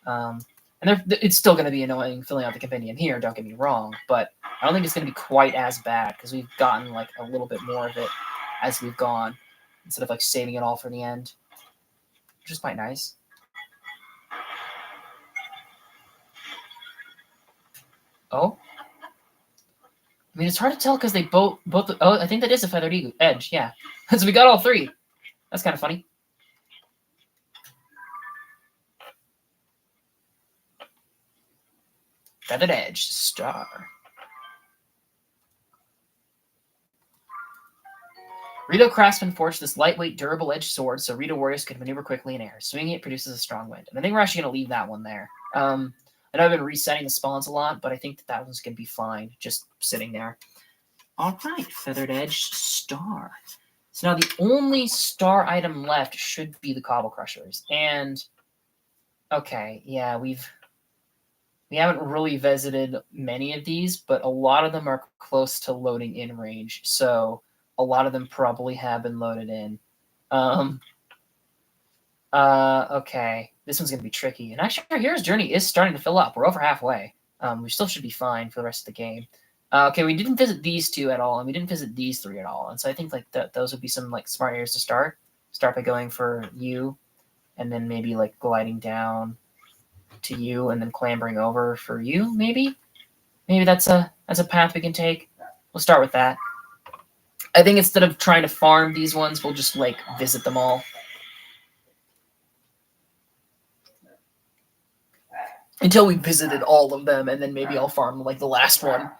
[SPEAKER 1] And it's still going to be annoying filling out the compendium here, don't get me wrong, but I don't think it's going to be quite as bad because we've gotten like a little bit more of it as we've gone instead of like saving it all for the end, which is quite nice. Oh, I mean, it's hard to tell because they both. Oh, I think that is a feathered edge. Yeah, so we got all three. That's kind of funny. Feathered edge star. Rito Craftsman forged this lightweight, durable edged sword so Rito warriors could maneuver quickly in air. Swinging it produces a strong wind. And I think we're actually going to leave that one there. I know I've been resetting the spawns a lot, but I think that one's going to be fine, just sitting there. All right, Feathered Edge Star. So now the only star item left should be the Cobble Crushers. And, okay, yeah, we haven't really visited many of these, but a lot of them are close to loading in range. So a lot of them probably have been loaded in. Okay, this one's going to be tricky. And actually, our hero's journey is starting to fill up. We're over halfway. We still should be fine for the rest of the game. Okay, we didn't visit these two at all, and we didn't visit these three at all. And so I think like those would be some like smart areas to start. Start by going for you, and then maybe like gliding down to you, and then clambering over for you. Maybe that's a path we can take. We'll start with that. I think instead of trying to farm these ones, we'll just like visit them all. Until we visited all of them, and then maybe I'll farm like the last one.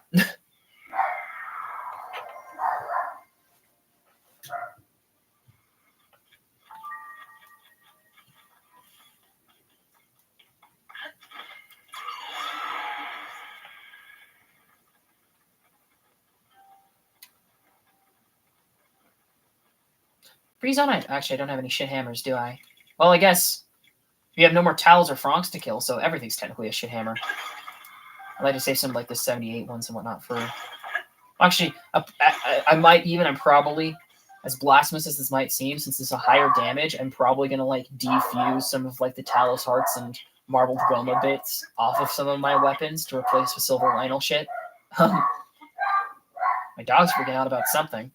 [SPEAKER 1] Freeze on it. Actually, I don't have any shit hammers, do I? Well, I guess we have no more towels or fronks to kill, so everything's technically a shit hammer. I'd like to save some like the 78 ones and whatnot for. Actually, I might even. I'm probably, as blasphemous as this might seem, since it's a higher damage, I'm probably gonna like defuse some of like the Talos Hearts and Marbled Goma bits off of some of my weapons to replace with Silver Lionel shit. My dog's freaking out about something.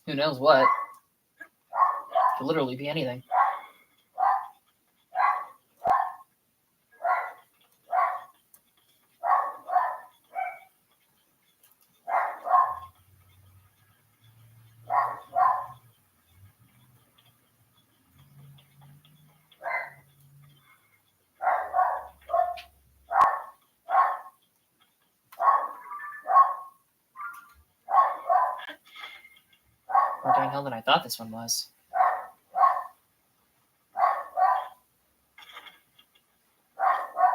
[SPEAKER 1] Who knows what? Could literally be anything. More downhill than I thought this one was.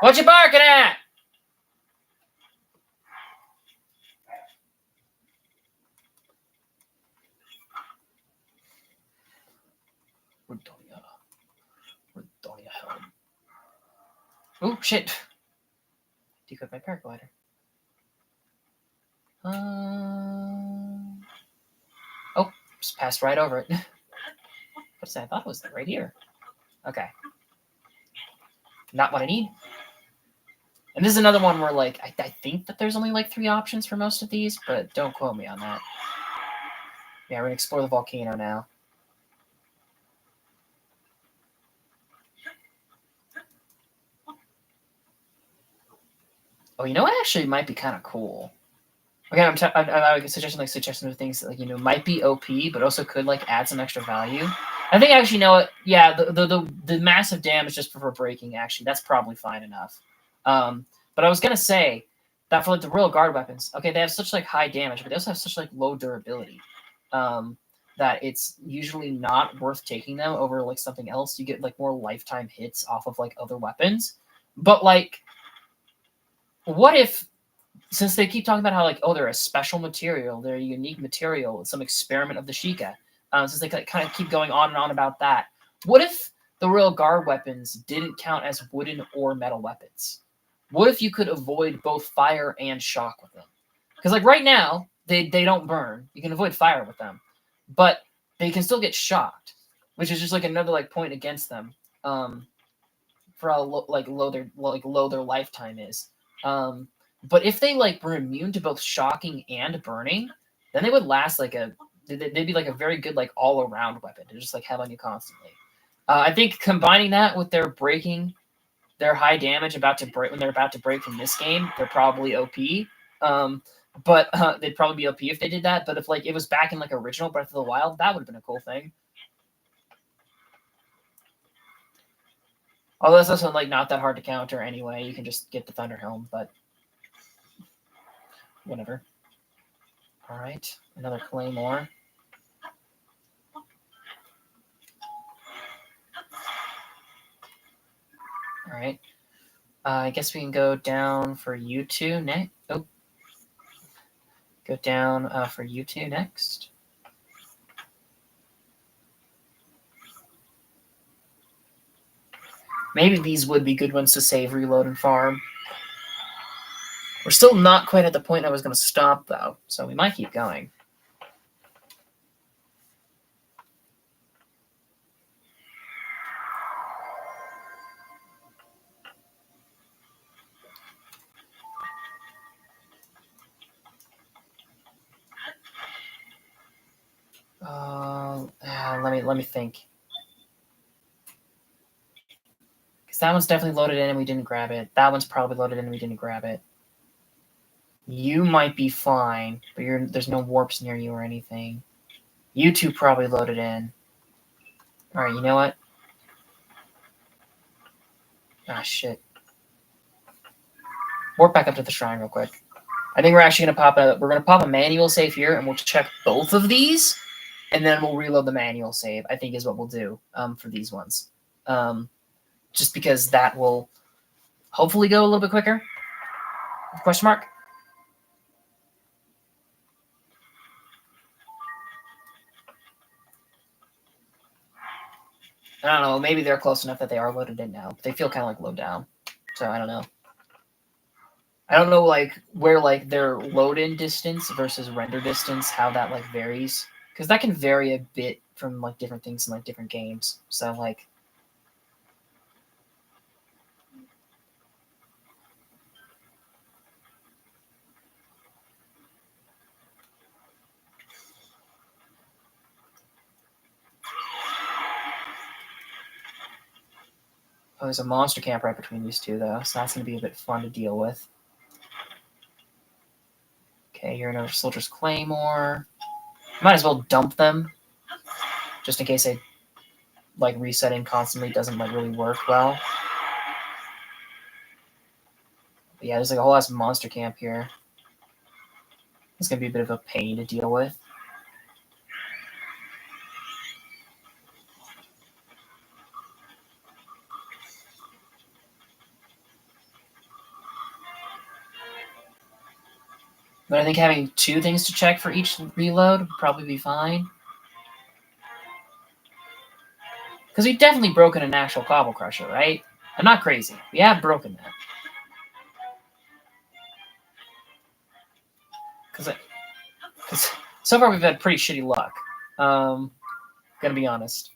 [SPEAKER 1] What you barking at? Redonia Helm. Oh, shit. Deequip my paraglider. Oh, just passed right over it. What's that? I thought it was right here. Okay. Not what I need. And this is another one where, like, I think that there's only, like, 3 options for most of these, but don't quote me on that. Yeah, we're going to explore the volcano now. Oh, you know what actually might be kind of cool? Again, I'm suggesting things that, like, you know, might be OP, but also could, like, add some extra value. I think actually, you know what? Yeah, the massive damage just for breaking, actually, that's probably fine enough. But I was gonna say that for, like, the royal guard weapons, okay, they have such, like, high damage, but they also have such, like, low durability, that it's usually not worth taking them over, like, something else. You get, like, more lifetime hits off of, like, other weapons. But, like, what if, since they keep talking about how, like, oh, they're a special material, they're a unique material, some experiment of the Sheikah, since they kind of keep going on and on about that, what if the Royal Guard weapons didn't count as wooden or metal weapons? What if you could avoid both fire and shock with them? Because, like, right now, they don't burn. You can avoid fire with them, but they can still get shocked, which is just, like, another, like, point against them, for how low their lifetime is. But if they, like, were immune to both shocking and burning, then they would last like they'd be like a very good, like, all around weapon to just, like, have on you constantly. I think combining that with their breaking, their high damage when they're about to break from this game, they're probably OP. But they'd probably be OP if they did that. But if, like, it was back in, like, original Breath of the Wild, that would have been a cool thing. Although that's also, like, not that hard to counter anyway. You can just get the Thunder Helm, but whatever. All right, another Claymore. All right. I guess we can go down for you two next. Oh. Go down for you two next. Maybe these would be good ones to save, reload, and farm. We're still not quite at the point I was going to stop, though, so we might keep going. Let me think. Because that one's definitely loaded in and we didn't grab it. That one's probably loaded in and we didn't grab it. You might be fine, but there's no warps near you or anything. You two probably loaded in. All right, you know what? Ah, shit. Warp back up to the shrine real quick. I think we're actually gonna pop a manual save here, and we'll check both of these, and then we'll reload the manual save. I think is what we'll do for these ones, just because that will hopefully go a little bit quicker. Question mark. I don't know. Maybe they're close enough that they are loaded in now. But they feel kind of like low down, so I don't know. I don't know, like, where, like, their load-in distance versus render distance, how that, like, varies. Because that can vary a bit from, like, different things in, like, different games. So, like... Oh, there's a monster camp right between these two, though, so that's going to be a bit fun to deal with. Okay, you're another Soldier's Claymore. Might as well dump them, just in case they, like, resetting constantly doesn't, like, really work well. But yeah, there's, like, a whole ass monster camp here. It's going to be a bit of a pain to deal with. But I think having 2 things to check for each reload would probably be fine. Because we've definitely broken an actual Cobble Crusher, right? I'm not crazy. We have broken that. Because so far we've had pretty shitty luck. Gonna be honest.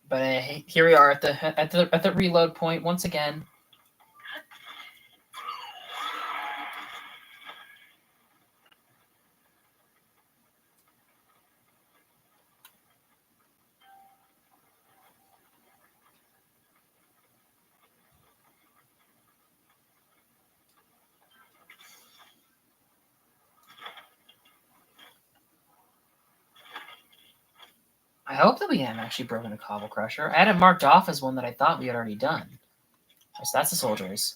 [SPEAKER 1] But here we are at the reload point once again. I hope that we haven't actually broken a cobble crusher. I had it marked off as one that I thought we had already done. So that's the soldiers.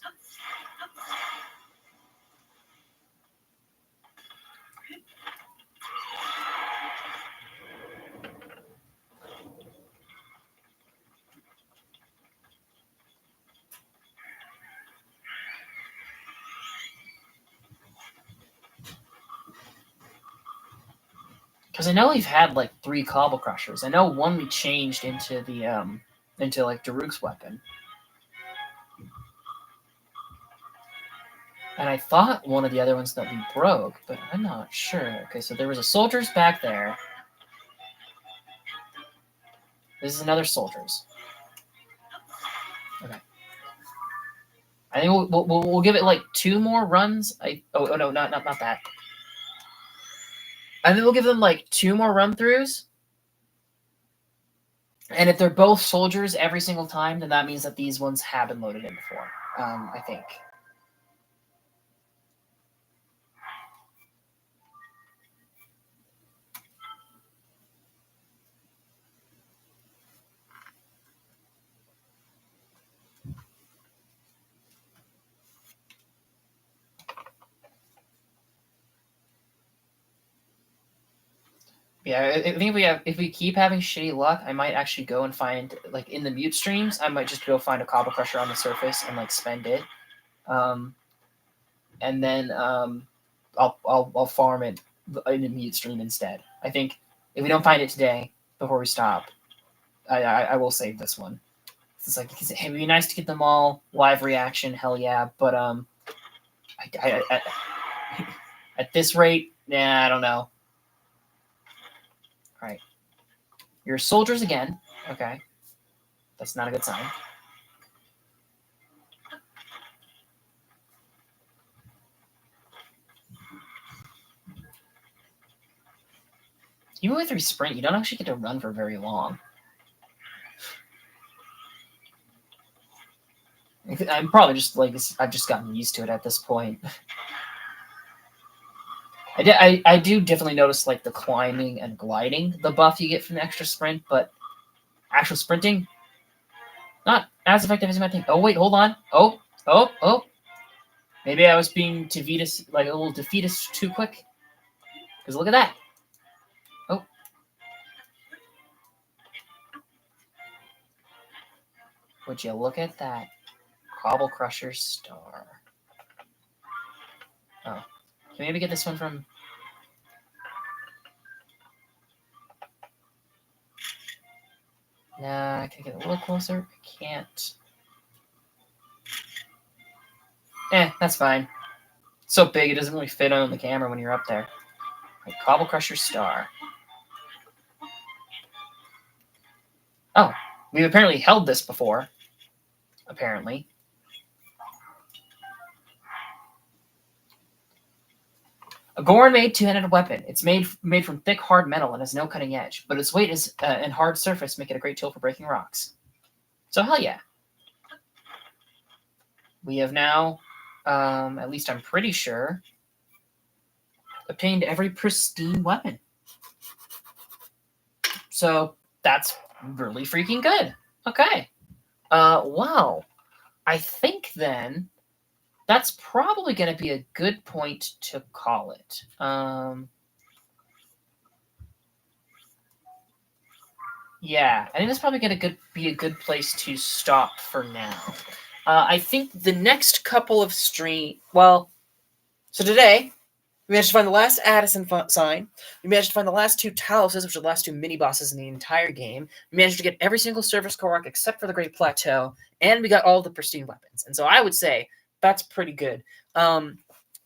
[SPEAKER 1] Because I know we've had like 3 cobble crushers. I know one we changed into the into like Daruk's weapon. And I thought one of the other ones that we broke, but I'm not sure. Okay, so there was a soldier's back there. This is another soldier's. Okay. I think we'll give it like 2 more runs. Oh no, not that. I think we'll give them like 2 more run throughs. And if they're both soldiers every single time, then that means that these ones have been loaded in before. I think. Yeah, I think if we keep having shitty luck, I might actually go and find like in the mute streams. I might just go find a cobble crusher on the surface and like spend it, and then I'll farm it in the mute stream instead. I think if we don't find it today before we stop, I will save this one. It's like it'd be nice to get them all live reaction. Hell yeah, but at this rate, nah, I don't know. All right. You're soldiers again. Okay. That's not a good sign. Even with your sprint, you don't actually get to run for very long. I'm probably just like I've just gotten used to it at this point. I do definitely notice like the climbing and gliding, the buff you get from the extra sprint, but actual sprinting, not as effective as you might think. Oh wait, hold on. Oh. Maybe I was being defeatist, like a little defeatist too quick. Because look at that. Oh. Would you look at that? Cobble Crusher star. Oh. Can we maybe get this one from... Nah, can I get a little closer? I can't. That's fine. It's so big, it doesn't really fit on the camera when you're up there. Right, Cobble Crusher star. Oh, we've apparently held this before. Apparently. A Gourmet two-handed weapon. It's made from thick, hard metal and has no cutting edge, but its weight is and hard surface make it a great tool for breaking rocks. So hell yeah. We have now, at least I'm pretty sure, obtained every pristine weapon. So that's really freaking good. Okay. Wow. I think then that's probably going to be a good point to call it. Yeah, I think that's probably going to be a good place to stop for now. I think the next couple of so today we managed to find the last Addison sign. We managed to find the last 2 Taluses, which are the last 2 mini-bosses in the entire game. We managed to get every single service core arc except for the Great Plateau, and we got all the Pristine Weapons. And so I would say that's pretty good. But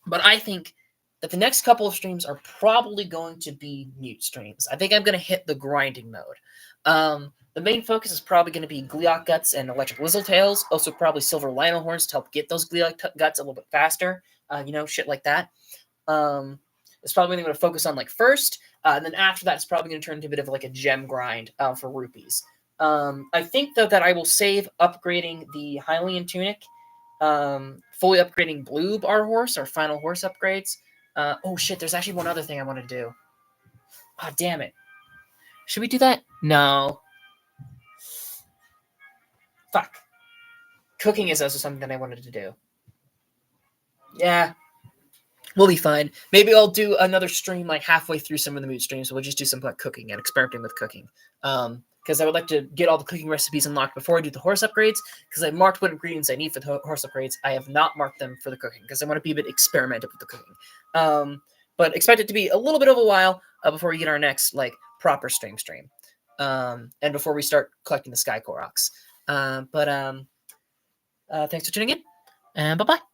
[SPEAKER 1] I think that the next couple of streams are probably going to be mute streams. I think I'm going to hit the grinding mode. The main focus is probably going to be Gleeok Guts and Electric Lizzletails, also probably Silver Lionel Horns to help get those Gleeok Guts a little bit faster, shit like that. It's probably going to focus on first, and then after that, it's probably going to turn into a bit of a gem grind for rupees. I think though that I will save upgrading the Hylian Tunic, fully upgrading Bloob, our horse, our final horse upgrades. Oh shit! There's actually one other thing I want to do. Ah, oh, damn it! Should we do that? No. Fuck. Cooking is also something that I wanted to do. Yeah. We'll be fine. Maybe I'll do another stream halfway through some of the mood streams. So we'll just do some cooking and experimenting with cooking. Because I would like to get all the cooking recipes unlocked before I do the horse upgrades. Because I marked what ingredients I need for the horse upgrades. I have not marked them for the cooking because I want to be a bit experimental with the cooking. But expect it to be a little bit of a while before we get our next proper stream. And before we start collecting the Sky Koroks. Thanks for tuning in, and bye-bye.